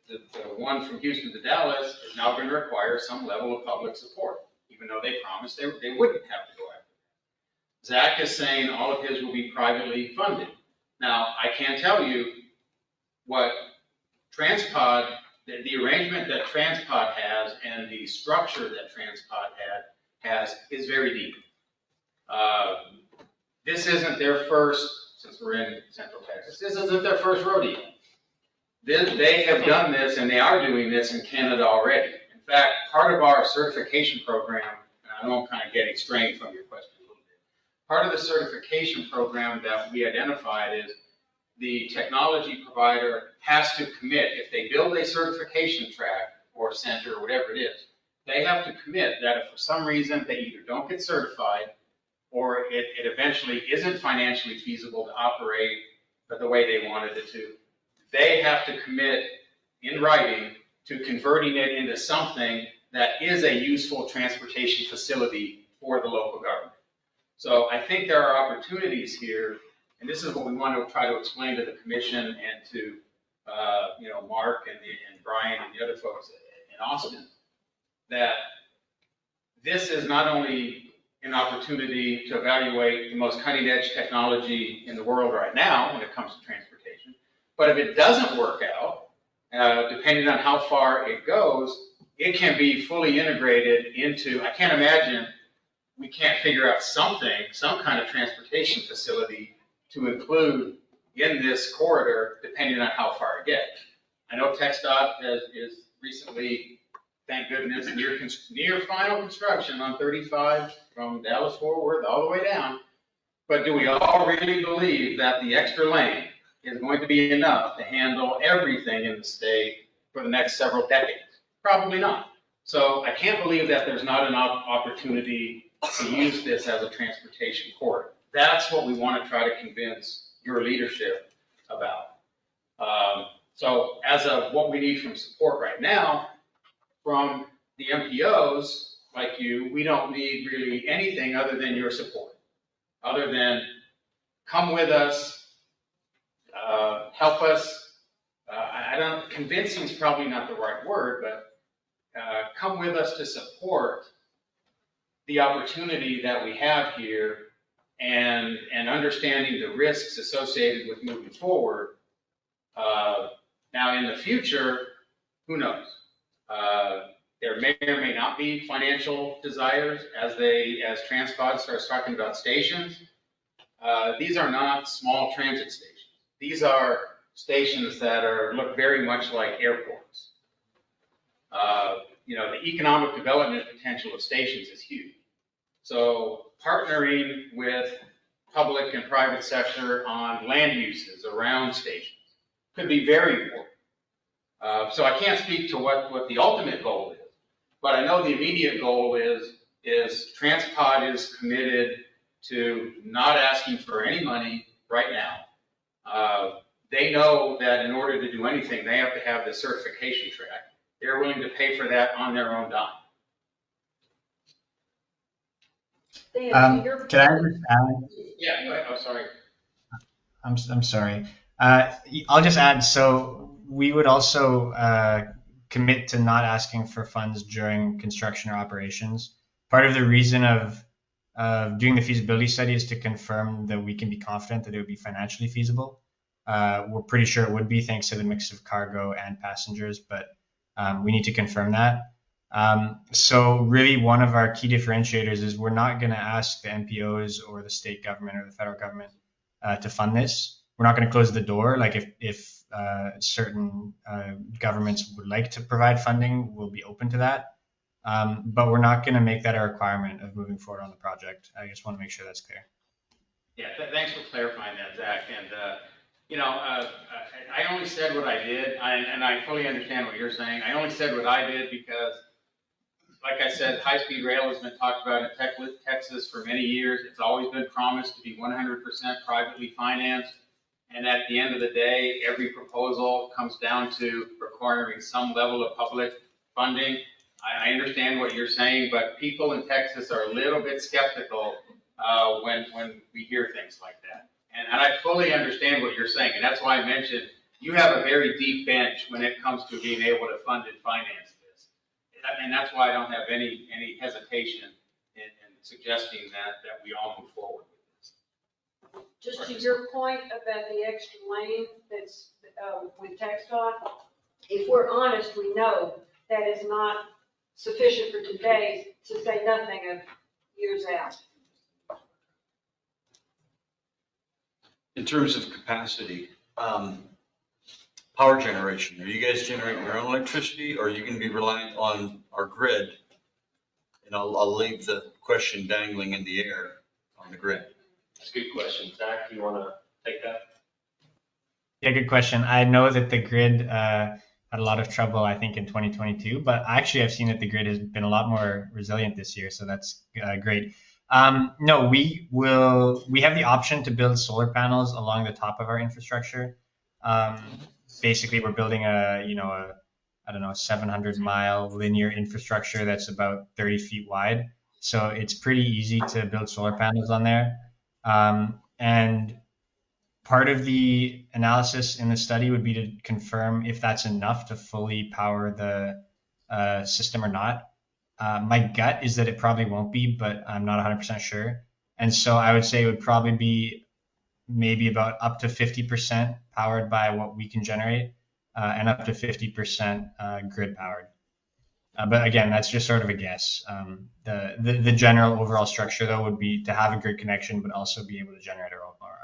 the one from Houston to Dallas is now going to require some level of public support, even though they promised they wouldn't have to go after it. Zach is saying all of his will be privately funded. Now, I can tell you what TransPod, the arrangement that TransPod has and the structure that TransPod has is very deep. This isn't their first, since we're in Central Texas, this isn't their first rodeo. They have done this and they are doing this in Canada already. In fact, part of our certification program, and I know I'm kind of getting strained from your question a little bit, part of the certification program that we identified is the technology provider has to commit, if they build a certification track or center or whatever it is, they have to commit that if for some reason they either don't get certified or it eventually isn't financially feasible to operate the way they wanted it to, they have to commit in writing to converting it into something that is a useful transportation facility for the local government. So I think there are opportunities here, and this is what we want to try to explain to the commission and to Mark and Brian and the other folks in Austin, that this is not only an opportunity to evaluate the most cutting edge technology in the world right now when it comes to transportation, but if it doesn't work out, depending on how far it goes, it can be fully integrated into, I can't imagine we can't figure out something, some kind of transportation facility to include in this corridor, depending on how far it gets. I know TxDOT is recently, thank goodness, near final construction on 35 from Dallas Fort Worth all the way down. But do we all really believe that the extra lane is going to be enough to handle everything in the state for the next several decades? Probably not. So I can't believe that there's not an opportunity to use this as a transportation corridor. That's what we want to try to convince your leadership about. So as of what we need from support right now, from the MPOs like you, we don't need really anything other than your support, other than come with us, help us. Convincing is probably not the right word, but come with us to support the opportunity that we have here and understanding the risks associated with moving forward. Now in the future, who knows? There may or may not be financial desires as TransPod starts talking about stations. These are not small transit stations. These are stations that look very much like airports. The economic development potential of stations is huge. So partnering with public and private sector on land uses around stations could be very important. So I can't speak to what the ultimate goal is, but I know the immediate goal is TransPod is committed to not asking for any money right now. They know that in order to do anything, they have to have the certification track. They're willing to pay for that on their own dime. Can I just add? Yeah, go ahead. I'm sorry. I'm sorry. I'll just add, so we would also commit to not asking for funds during construction or operations. Part of the reason of doing the feasibility study is to confirm that we can be confident that it would be financially feasible. We're pretty sure it would be, thanks to the mix of cargo and passengers, but we need to confirm that. So really one of our key differentiators is we're not going to ask the MPOs or the state government or the federal government to fund this. We're not going to close the door. Like if certain governments would like to provide funding, we'll be open to that. But we're not going to make that a requirement of moving forward on the project. I just want to make sure that's clear. Yeah, thanks for clarifying that, Zach. And, I only said what I did, and I fully understand what you're saying. I only said what I did because, like I said, high-speed rail has been talked about in Texas for many years. It's always been promised to be 100% privately financed. And at the end of the day, every proposal comes down to requiring some level of public funding. I understand what you're saying, but people in Texas are a little bit skeptical when we hear things like that. And I fully understand what you're saying, and that's why I mentioned you have a very deep bench when it comes to being able to fund and finance this. And that's why I don't have any hesitation in suggesting that we all move forward with this. Just to your point about the extra lane that's with TxDOT, if we're honest, we know that is not sufficient for today, to say nothing of years out. In terms of capacity, power generation, are you guys generating your own electricity, or are you going to be reliant on our grid? And I'll leave the question dangling in the air on the grid. That's a good question. Zach, do you want to take that? Yeah, good question. I know that the grid had a lot of trouble, I think, in 2022, but actually I've seen that the grid has been a lot more resilient this year, so that's great. No, we have the option to build solar panels along the top of our infrastructure. Basically, we're building a 700-mile linear infrastructure that's about 30 feet wide. So it's pretty easy to build solar panels on there. And part of the analysis in the study would be to confirm if that's enough to fully power the system or not. My gut is that it probably won't be, but I'm not 100% sure. And so I would say it would probably be maybe about up to 50% powered by what we can generate and up to 50% grid powered. But again, that's just sort of a guess. The general overall structure, though, would be to have a grid connection, but also be able to generate our own power.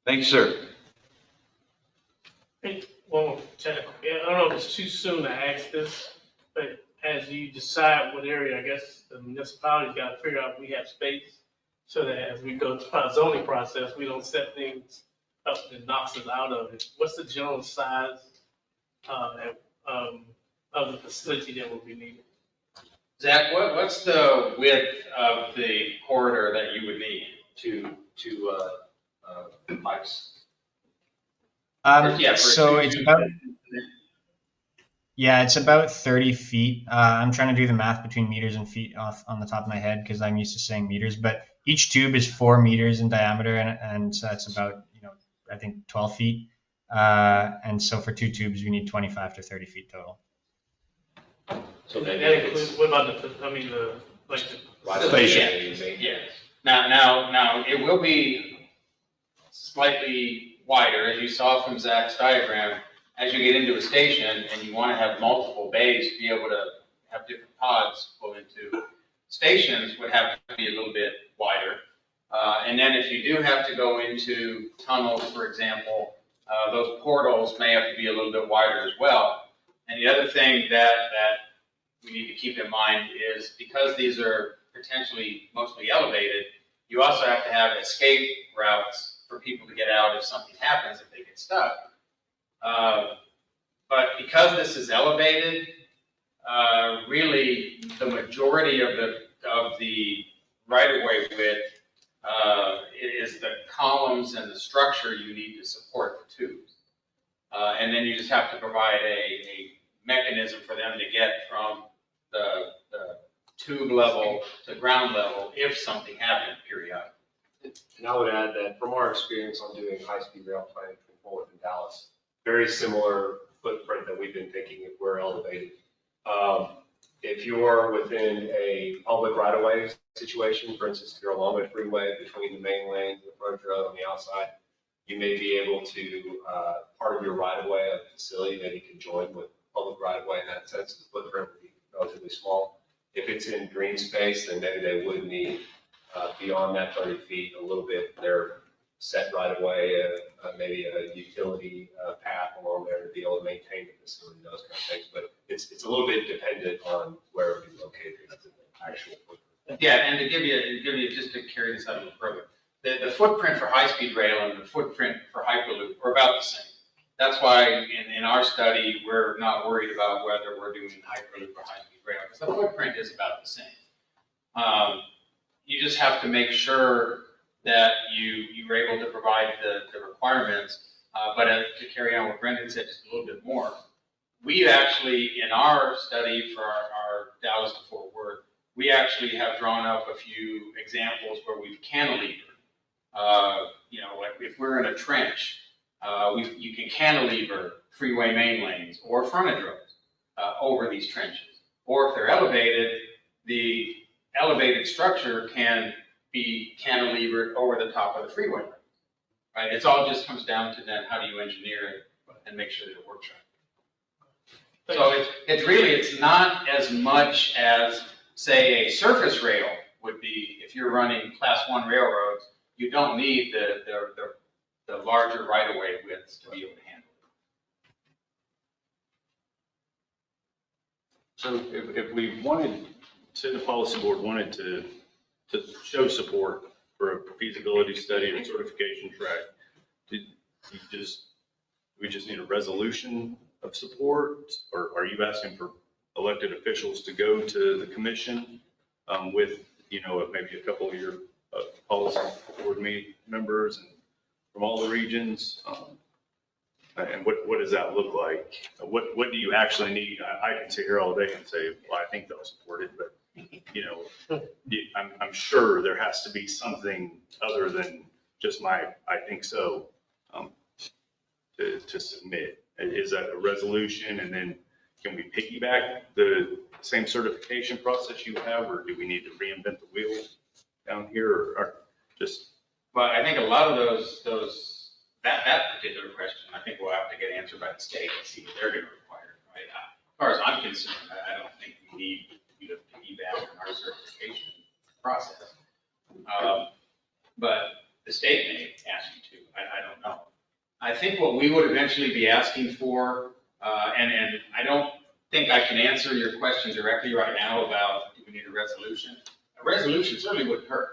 Thank you, sir. Well, technical. Yeah, I don't know if it's too soon to ask this, but as you decide what area, I guess the municipality's got to figure out if we have space so that as we go through our zoning process, we don't set things up that knocks us out of it. What's the general size of the facility that will be needed? Zach, what's the width of the corridor that you would need to pipes? It's about 30 feet. I'm trying to do the math between meters and feet off on the top of my head because I'm used to saying meters, but each tube is 4 meters in diameter, and so that's about, I think 12 feet. And so for 2 tubes, we need 25 to 30 feet total. So that includes, what about the station? Yeah. Now it will be slightly wider, as you saw from Zach's diagram. As you get into a station and you want to have multiple bays to be able to have different pods go into, stations would have to be a little bit wider. And then if you do have to go into tunnels, for example, those portals may have to be a little bit wider as well. And the other thing that we need to keep in mind is because these are potentially mostly elevated, you also have to have escape routes for people to get out if something happens, if they get stuck. But because this is elevated, really the majority of the right-of-way width is the columns and the structure you need to support the tubes. And then you just have to provide a mechanism for them to get from the tube level to ground level if something happened periodically. And I would add that from our experience on doing high-speed rail planning forward in Dallas, very similar footprint that we've been thinking if we're elevated. If you're within a public right-of-way situation, for instance, if you're along a freeway between the main lane and the approach road on the outside, you may be able to, part of your right-of-way of the facility that you can join with public right of way in that sense. The footprint would be relatively small. If it's in green space, then maybe they would need, beyond that 30 feet, a little bit, their set right of way, maybe a utility path along there to be able to maintain the facility, those kind of things. But it's a little bit dependent on where it would be located in the actual footprint. Yeah, and to give you, just to carry this out a little further, the footprint for high-speed rail and the footprint for Hyperloop are about the same. That's why in our study, we're not worried about whether we're doing Hyperloop or high-speed rail, because the footprint is about the same. You just have to make sure that you're able to provide the requirements. But to carry on what Brendan said just a little bit more, we actually, in our study for our Dallas to Fort Worth, we actually have drawn up a few examples where we've cantilevered. Like if we're in a trench, you can cantilever freeway main lanes or frontage roads over these trenches. Or if they're elevated, the elevated structure can be cantilevered over the top of the freeway lane. Right? It's all just comes down to then how do you engineer it and make sure that it works right. So it's not as much as, say, a surface rail would be. If you're running class 1 railroads, you don't need the larger right-of-way widths to be able to handle it. So if we wanted, say the policy board wanted to show support for a feasibility study or certification track, do we just need a resolution of support, or are you asking for elected officials to go to the commission with, maybe a couple of your policy board members and from all the regions? And what does that look like? What do you actually need? I can sit here all day and say, well, I think they'll support it, but I'm sure there has to be something other than just I think so, to submit. Is that a resolution, and then can we piggyback the same certification process you have, or do we need to reinvent the wheel down here, or just? Well, I think a lot of that particular question, I think we'll have to get answered by the state and see what they're going to require, right? As far as I'm concerned, I don't think we need you to piggyback on our certification process. But the state may ask you to, I don't know. I think what we would eventually be asking for, and I don't think I can answer your question directly right now about do we need a resolution. A resolution certainly wouldn't hurt.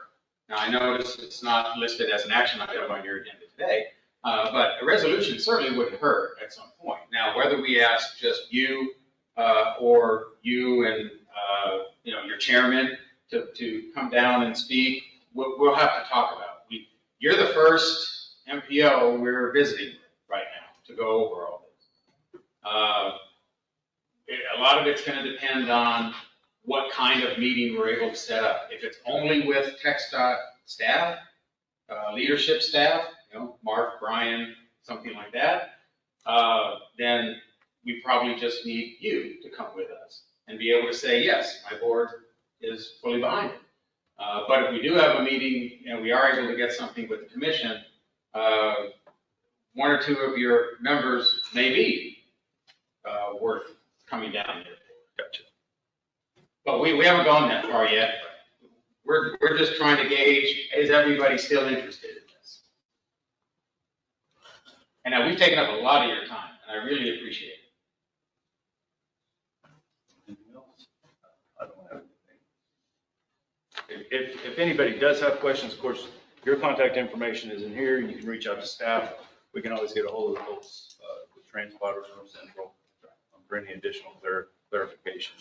Now, I notice it's not listed as an action item on your agenda today, but a resolution certainly wouldn't hurt at some point. Now, whether we ask just you or you and your chairman to come down and speak, we'll have to talk about it. You're the first MPO we're visiting right now to go over all this. A lot of it's going to depend on what kind of meeting we're able to set up. If it's only with TxDOT staff, leadership staff, Mark, Brian, something like that, then we probably just need you to come with us and be able to say, yes, my board is fully behind it. But if we do have a meeting and we are able to get something with the commission, one or two of your members may be worth coming down here. Gotcha. But we haven't gone that far yet. We're just trying to gauge, is everybody still interested in this? And now we've taken up a lot of your time, and I really appreciate it. Anything else? I don't have anything. If anybody does have questions, of course, your contact information is in here. You can reach out to staff. We can always get a hold of the folks with transponders from Central for any additional clarification.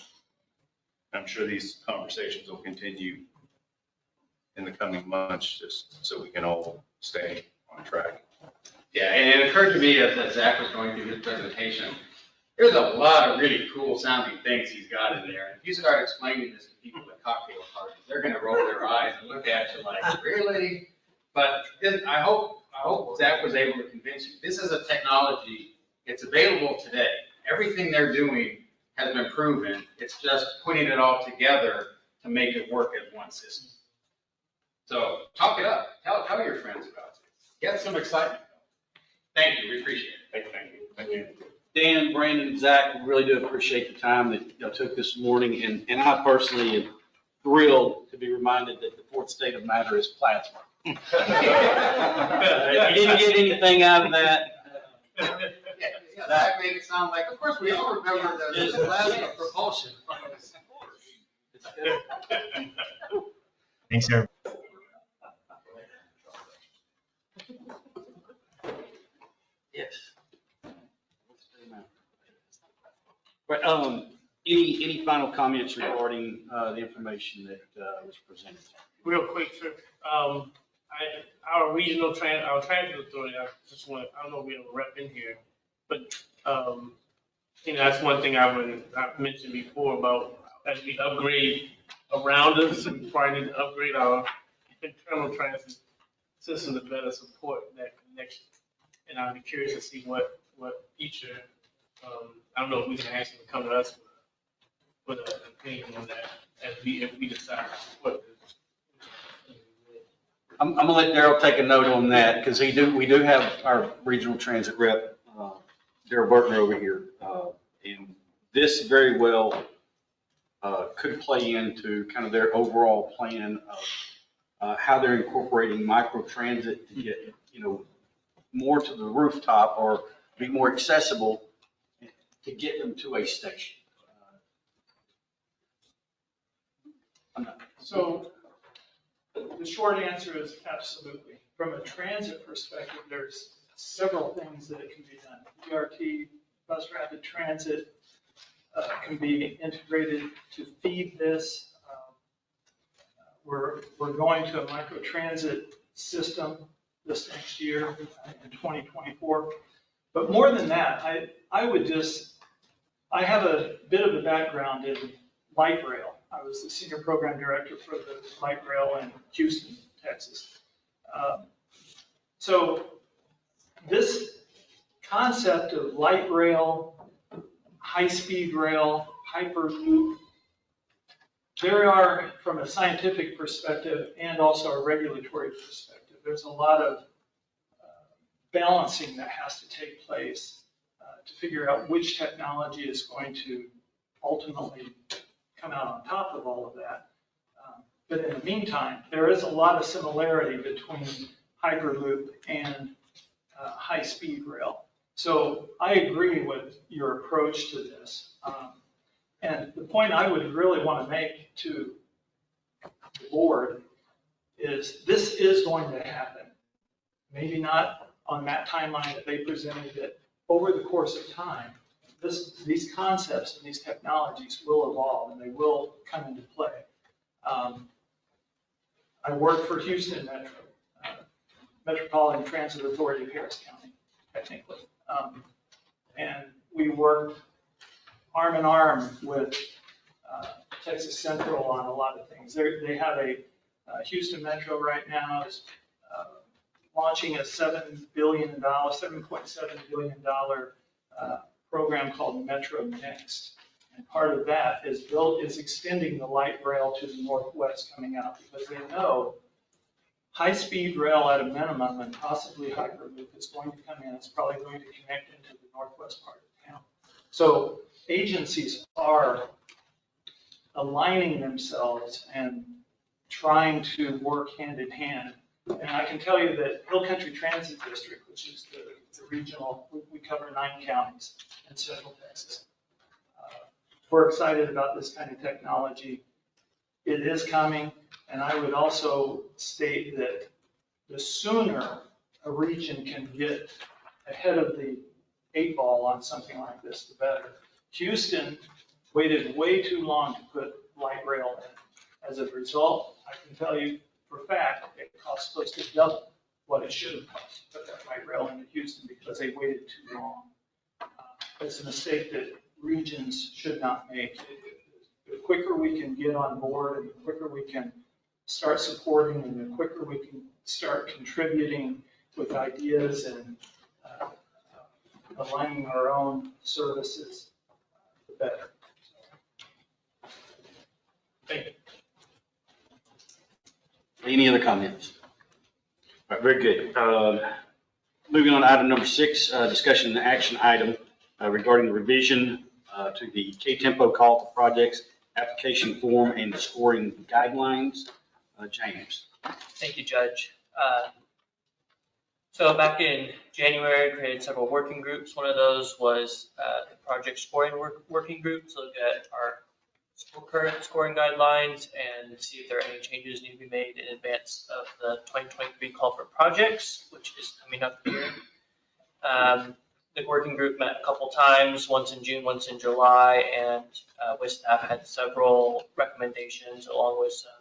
I'm sure these conversations will continue in the coming months, just so we can all stay on track. Yeah, and it occurred to me as Zach was going through his presentation, there's a lot of really cool sounding things he's got in there. And if you start explaining this to people at cocktail parties, they're going to roll their eyes and look at you like, really? But I hope Zach was able to convince you. This is a technology, it's available today. Everything they're doing has been proven. It's just putting it all together to make it work as one system. So talk it up. Tell your friends about it. Get some excitement. Thank you. We appreciate it. Thank you. Thank you. Dan, Brandon, Zach, we really do appreciate the time that y'all took this morning, and I personally am thrilled to be reminded that the fourth state of matter is plasma. You didn't get anything out of that. Yeah, that made it sound like, of course, we all remember the plasma propulsion. Thanks, sir. Yes. But, any final comments regarding, the information that, was presented? Real quick, sir. Our regional our transit authority, I don't know if we have a rep in here, but, that's one thing I mentioned before about as we upgrade around us, we probably need to upgrade our internal transit system to better support that connection. And I'd be curious to see what feature, I don't know if we can ask them to come to us with an opinion on that if we decide what. I'm gonna let Daryl take a note on that, because we do have our regional transit rep, Daryl Burton over here. And this very well, could play into kind of their overall plan of, how they're incorporating micro transit to get, more to the rooftop or be more accessible to get them to a station. So the short answer is absolutely. From a transit perspective, there's several things that can be done. BRT, bus rapid transit, can be integrated to feed this. We're going to a micro transit system this next year in 2024. But more than that, I have a bit of a background in light rail. I was the senior program director for the light rail in Houston, Texas. So this concept of light rail, high-speed rail, hyperloop, there are, from a scientific perspective and also a regulatory perspective, there's a lot of balancing that has to take place to figure out which technology is going to ultimately come out on top of all of that. But in the meantime, there is a lot of similarity between Hyperloop and high-speed rail. So I agree with your approach to this. And the point I would really want to make to the board is this is going to happen. Maybe not on that timeline that they presented, but over the course of time, these concepts and these technologies will evolve and they will come into play. I work for Houston Metro, Metropolitan Transit Authority of Harris County, technically. And we work arm in arm with Texas Central on a lot of things. They have a Houston Metro right now is launching a $7.7 billion program called Metro Next. And part of that is extending the light rail to the northwest coming out, because they know high-speed rail at a minimum and possibly Hyperloop is going to come in. It's probably going to connect into the northwest part of town. So agencies are aligning themselves and trying to work hand in hand. And I can tell you that Hill Country Transit District, which is the regional, we cover 9 counties in central Texas. We're excited about this kind of technology. It is coming, and I would also state that the sooner a region can get ahead of the 8 ball on something like this, the better. Houston waited way too long to put light rail in. As a result, I can tell you for a fact, it costs close to double what it should have cost to put that light rail into Houston because they waited too long. It's a mistake that regions should not make. The quicker we can get on board and the quicker we can start supporting and the quicker we can start contributing with ideas and aligning our own services, the better. Thank you. Any other comments? All right, very good. Moving on to item number 6, discussion and action item. regarding the revision to the KTMPO Call for Projects application form and the scoring guidelines. James. Thank you, Judge. So back in January, I created several working groups. One of those was the project scoring working group to look at our current scoring guidelines and see if there are any changes need to be made in advance of the 2023 call for projects, which is coming up here. The working group met a couple times, once in June, once in July, and with staff had several recommendations along with some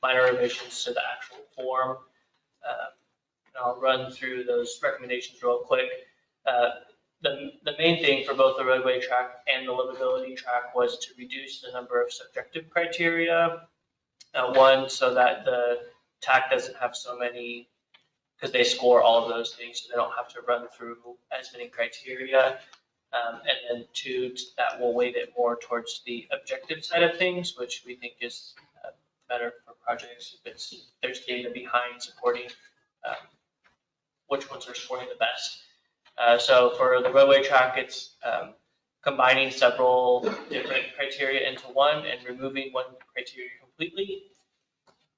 minor revisions to the actual form. And I'll run through those recommendations real quick. The main thing for both the roadway track and the livability track was to reduce the number of subjective criteria. One, so that the TAC doesn't have so many, because they score all of those things, so they don't have to run through as many criteria. And then two, that will weight it more towards the objective side of things, which we think is better for projects if there's data behind supporting which ones are scoring the best. So for the roadway track, it's combining several different criteria into one and removing one criteria completely.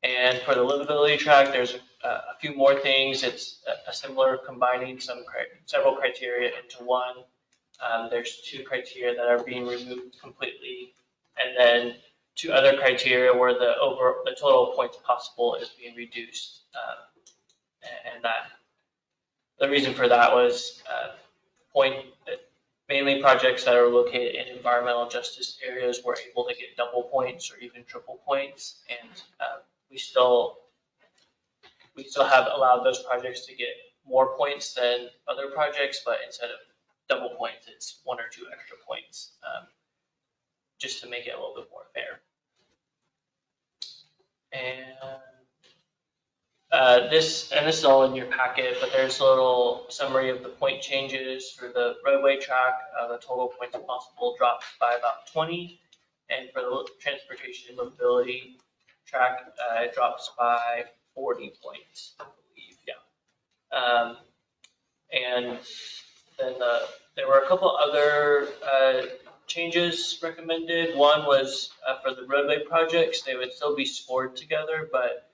And for the livability track, there's a few more things. It's a similar combining several criteria into one. There's two criteria that are being removed completely, and then two other criteria where the total points possible is being reduced. And that the reason for that was mainly projects that are located in environmental justice areas were able to get double points or even triple points, and we still have allowed those projects to get more points than other projects, but instead of double points, it's 1 or 2 extra points, just to make it a little bit more fair. And this is all in your packet, but there's a little summary of the point changes for the roadway track. The total points possible drops by about 20, and for the transportation mobility track, it drops by 40 points, I believe. Yeah. And then there were a couple other changes recommended. One was for the roadway projects, they would still be scored together, but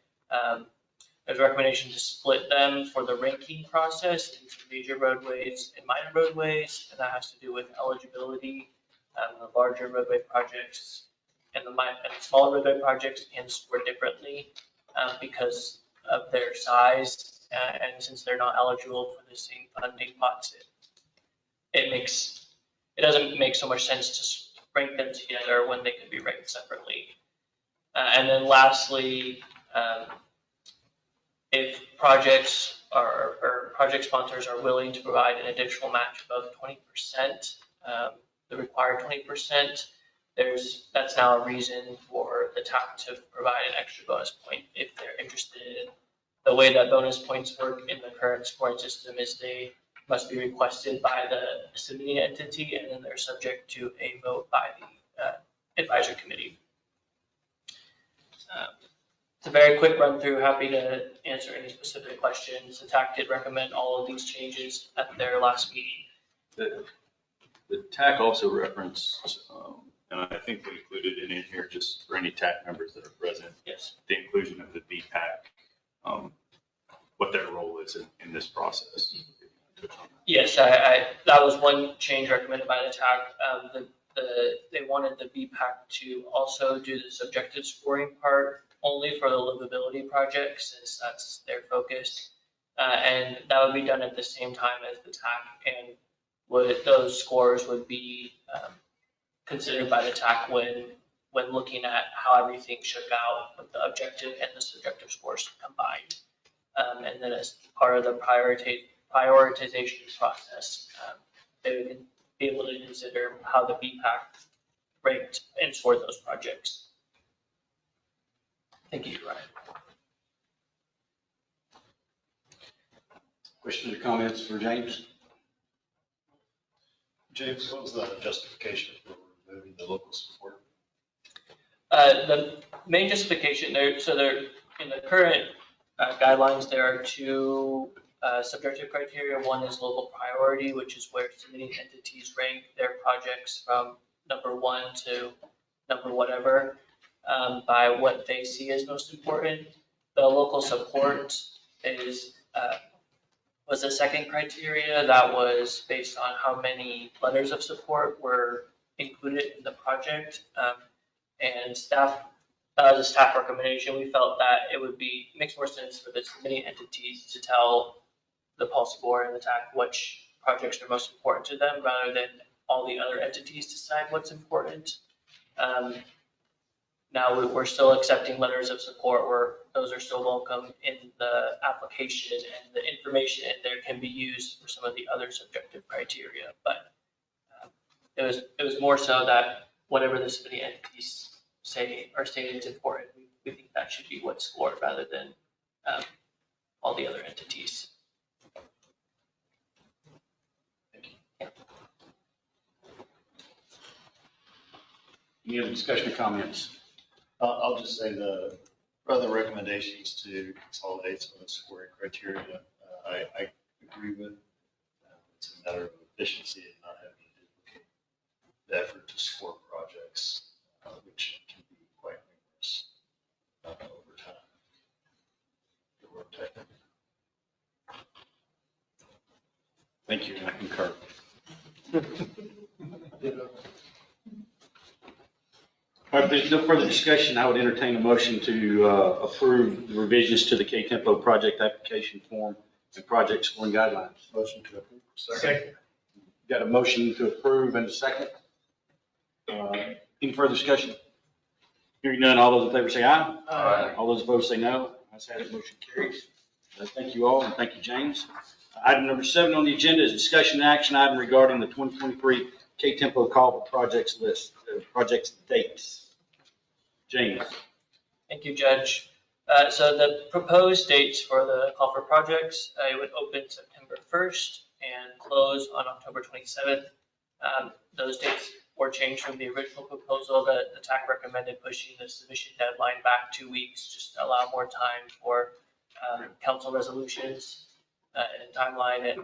there's a recommendation to split them for the ranking process into major roadways and minor roadways, and that has to do with eligibility. The larger roadway projects and the smaller roadway projects can score differently because of their size, and since they're not eligible for the same funding pots, it doesn't make so much sense to rank them together when they could be ranked separately. And then lastly, if projects or project sponsors are willing to provide an additional match above 20%, the required 20%, that's now a reason for the TAC to provide an extra bonus point if they're interested. The way that bonus points work in the current scoring system is they must be requested by the submitting entity, and then they're subject to a vote by the advisory committee. It's a very quick run through. Happy to answer any specific questions. The TAC did recommend all of these changes at their last meeting. The TAC also referenced, and I think we included it in here just for any TAC members that are present. Yes. The inclusion of the BPAC, what their role is in this process. Yes, that was one change recommended by the TAC. They wanted the BPAC to also do the subjective scoring part only for the livability projects, since that's their focus. And that would be done at the same time as the TAC, and those scores would be considered by the TAC when looking at how everything shook out with the objective and the subjective scores combined. And then as part of the prioritization process, they would be able to consider how the BPAC ranked and scored those projects. Thank you, Ryan. Questions or comments for James? James, what was the justification for removing the local support? The main justification there in the current guidelines, there are two subjective criteria. One is local priority, which is where submitting entities rank their projects from number 1 to number whatever, by what they see as most important. The local support is, was the second criteria that was based on how many letters of support were included in the project. And staff, as a staff recommendation, we felt that it would makes more sense for the submitting entities to tell the policy board and the TAC which projects are most important to them, rather than all the other entities decide what's important. Now we're still accepting letters of support, where those are still welcome in the application, and the information in there can be used for some of the other subjective criteria. But it was more so that whatever the submitting entities say or stated is important, we think that should be what's scored rather than all the other entities. Any other discussion or comments? I'll just say the other recommendations to consolidate some of the scoring criteria, I agree with. It's a matter of efficiency and not having to duplicate the effort to score projects, which can be quite numerous over time. Good work, Ted. Thank you, and I concur. All right, if there's no further discussion, I would entertain a motion to approve the revisions to the KTMPO project application form and project scoring guidelines. Motion to approve. Second. Got a motion to approve and a second. Any further discussion? Hearing none, all those in favor say aye. Aye. All those opposed say no. Ayes have it, motion carries. Thank you all, and thank you, James. Item number 7 on the agenda is discussion and action item regarding the 2023 KTMPO call for projects list, projects dates. James. Thank you, Judge. So the proposed dates for the call for projects, it would open September 1st and close on October 27th. Those dates were changed from the original proposal that the TAC recommended, pushing the submission deadline back 2 weeks, just to allow more time for council resolutions and timeline, and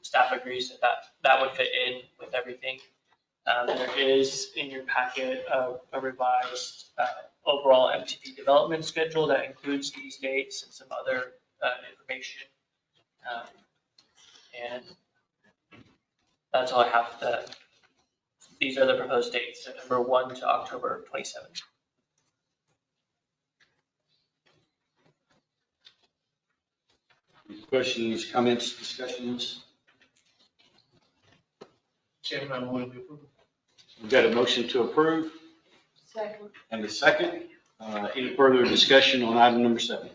staff agrees that would fit in with everything. There is in your packet a revised overall MTP development schedule that includes these dates and some other information. And that's all I have. These are the proposed dates, September 1 to October 27th. Questions, comments, discussions? Chairman, I move to approve. We've got a motion to approve Second. and a second. Any further discussion on item number 7?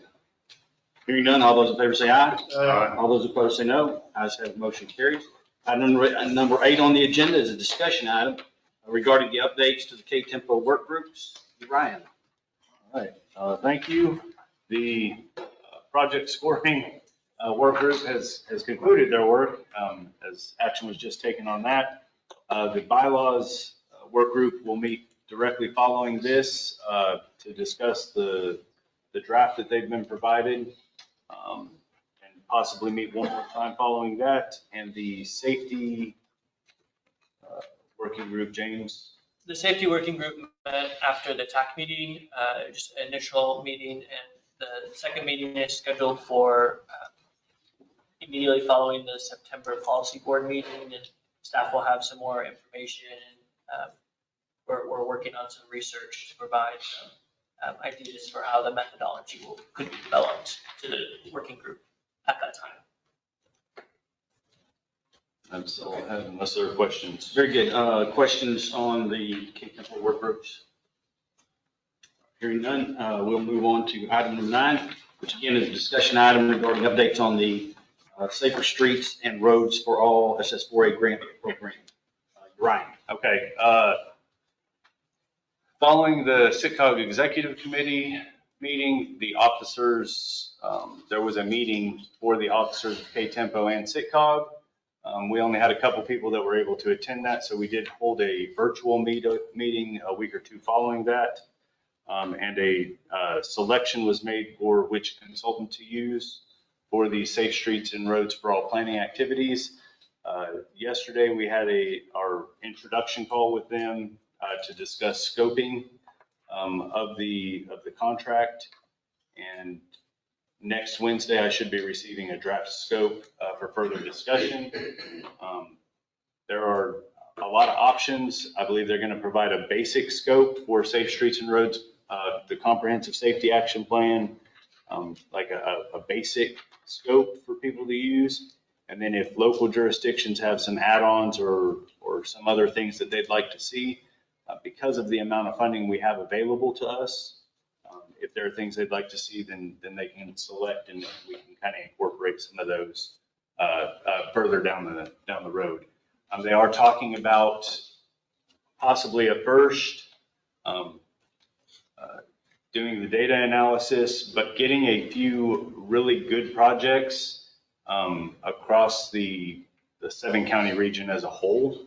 Hearing none, all those in favor say aye. Aye. All those opposed say no. Ayes have it, motion carries. Item number 8 on the agenda is a discussion item regarding the updates to the KTMPO Workgroups. Ryan. All right, thank you. The project scoring work group has concluded their work, as action was just taken on that. The bylaws work group will meet directly following this to discuss the draft that they've been provided, and possibly meet one more time following that. And the safety working group, James. The safety working group met after the TAC meeting, just an initial meeting, and the second meeting is scheduled for immediately following the September policy board meeting, and staff will have some more information. We're working on some research to provide some ideas for how the methodology could be developed to the working group at that time. That's all I have, unless there are questions. Very good. Questions on the KTMPO Workgroups? Hearing none, we'll move on to item number 9, which again is a discussion item regarding updates on the Safer Streets and Roads for All SS4A grant program. Ryan. Okay. Following the SITCOG Executive Committee meeting, the officers, there was a meeting for the officers of KTMPO and SITCOG. We only had a couple people that were able to attend that, so we did hold a virtual meeting a week or two following that. And a selection was made for which consultant to use for the Safe Streets and Roads for All planning activities. Yesterday, we had our introduction call with them to discuss scoping of the contract. And next Wednesday, I should be receiving a draft scope for further discussion. There are a lot of options. I believe they're going to provide a basic scope for Safe Streets and Roads, the Comprehensive Safety Action Plan, like a basic scope for people to use. And then if local jurisdictions have some add-ons or some other things that they'd like to see, because of the amount of funding we have available to us, if there are things they'd like to see, then they can select, and we can kind of incorporate some of those further down the road. They are talking about possibly at first doing the data analysis, but getting a few really good projects across the 7-county region as a whole,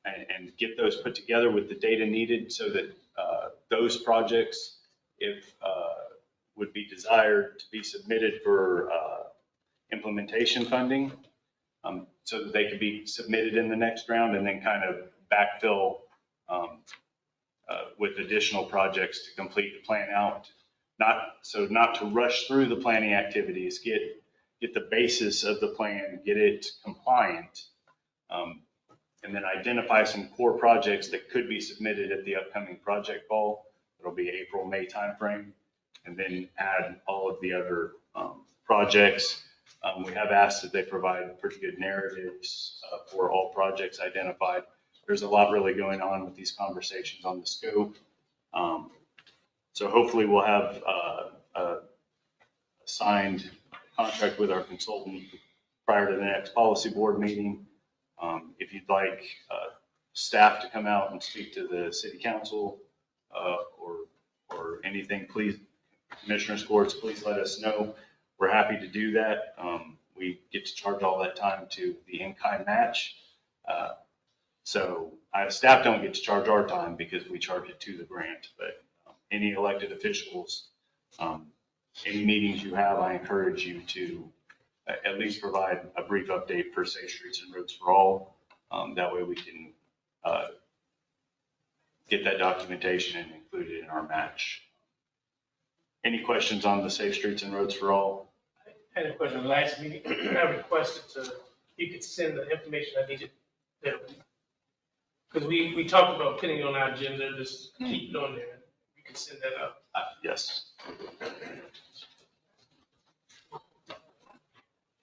and get those put together with the data needed so that those projects, if would be desired, to be submitted for implementation funding, so that they could be submitted in the next round, and then kind of backfill with additional projects to complete the plan out. Not to rush through the planning activities, get the basis of the plan, get it compliant, and then identify some core projects that could be submitted at the upcoming project call. It'll be April, May timeframe, and then add all of the other projects. We have asked that they provide pretty good narratives for all projects identified. There's a lot really going on with these conversations on the scope. So hopefully we'll have a signed contract with our consultant prior to the next policy board meeting. If you'd like staff to come out and speak to the city council or anything, please, commissioners courts, please let us know. We're happy to do that. We get to charge all that time to the in-kind match. So staff don't get to charge our time because we charge it to the grant, but any elected officials, any meetings you have, I encourage you to at least provide a brief update for Safe Streets and Roads for All. That way we can get that documentation and include it in our match. Any questions on the Safe Streets and Roads for All? I had a question. Last meeting, I requested you could send the information I needed there. Because we talked about putting it on our agenda, just keep it on there. You can send that out. Yes.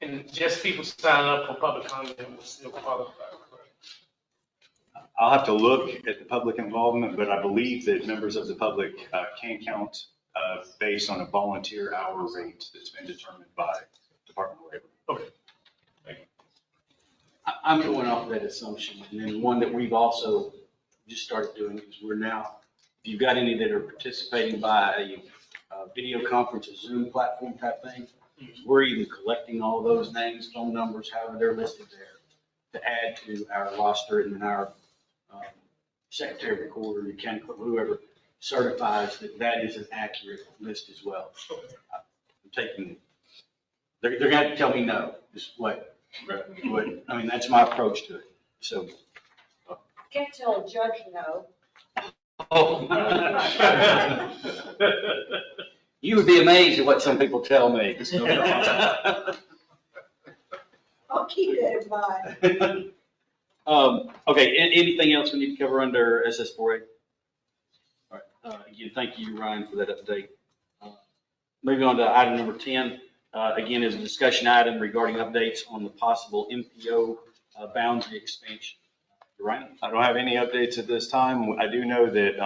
And just people signing up for public comment will still qualify. I'll have to look at the public involvement, but I believe that members of the public can count based on a volunteer hour rate that's been determined by Department of Labor. Okay. I'm going off of that assumption. And then one that we've also just started doing is we're now, if you've got any that are participating by a video conference or Zoom platform type thing, we're even collecting all those names, phone numbers, however they're listed there, to add to our roster, and then our secretary, recorder, county clerk, whoever certifies that that is an accurate list as well. I'm taking, they're going to have to tell me no, is what, I mean, that's my approach to it. So. Can't tell a judge no. Oh. You would be amazed at what some people tell me. I'll keep that in mind. Okay, anything else we need to cover under SS4A? All right, again, thank you, Ryan, for that update. Moving on to item number 10, again, is a discussion item regarding updates on the possible MPO boundary expansion. Ryan? I don't have any updates at this time. I do know that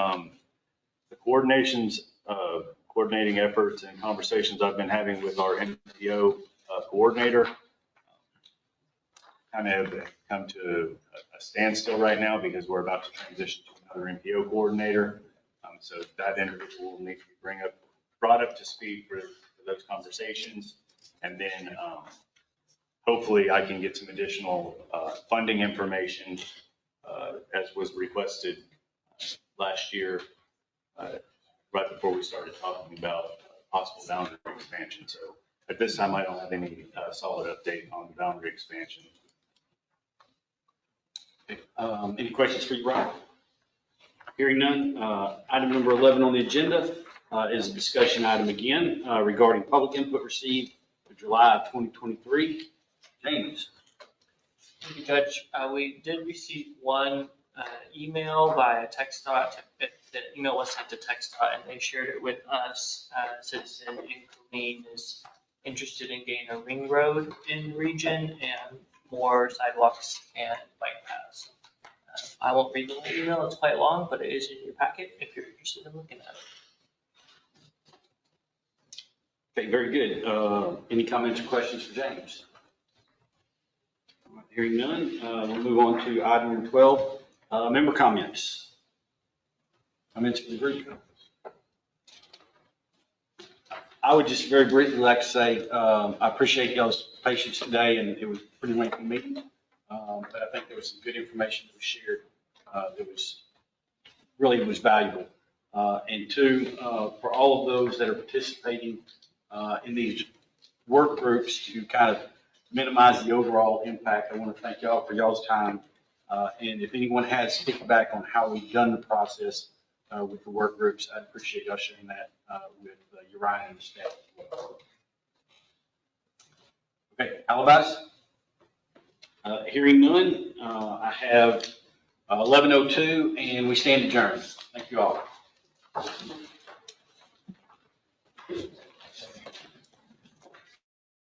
the coordinating efforts and conversations I've been having with our MPO coordinator kind of have come to a standstill right now because we're about to transition to another MPO coordinator. So that individual will need to be brought up to speed for those conversations. And then hopefully I can get some additional funding information as was requested last year, right before we started talking about possible boundary expansion. So At this time, I don't have any solid update on the boundary expansion. Okay, any questions for you, Ryan? Hearing none, item number 11 on the agenda is a discussion item again regarding public input received for July of 2023. James. Thank you, Judge. We did receive one email via TxDOT. The email was sent to TxDOT and they shared it with us. A citizen in Killeen is interested in getting a ring road in the region and more sidewalks and bike paths. I won't read the whole email, it's quite long, but it is in your packet if you're interested in looking at it. Okay, very good. Any comments or questions for James? Hearing none, we'll move on to item number 12, member comments. Comments from the group? I would just very briefly like to say I appreciate y'all's patience today, and it was a pretty lengthy meeting, but I think there was some good information that was shared that was valuable. And two, for all of those that are participating in these work groups to kind of minimize the overall impact, I want to thank y'all for y'all's time. And if anyone has feedback on how we've done the process with the work groups, I'd appreciate y'all sharing that with Uriah and the staff. Okay, alibis? Hearing none, I have 11:02 and we stand adjourned. Thank you all.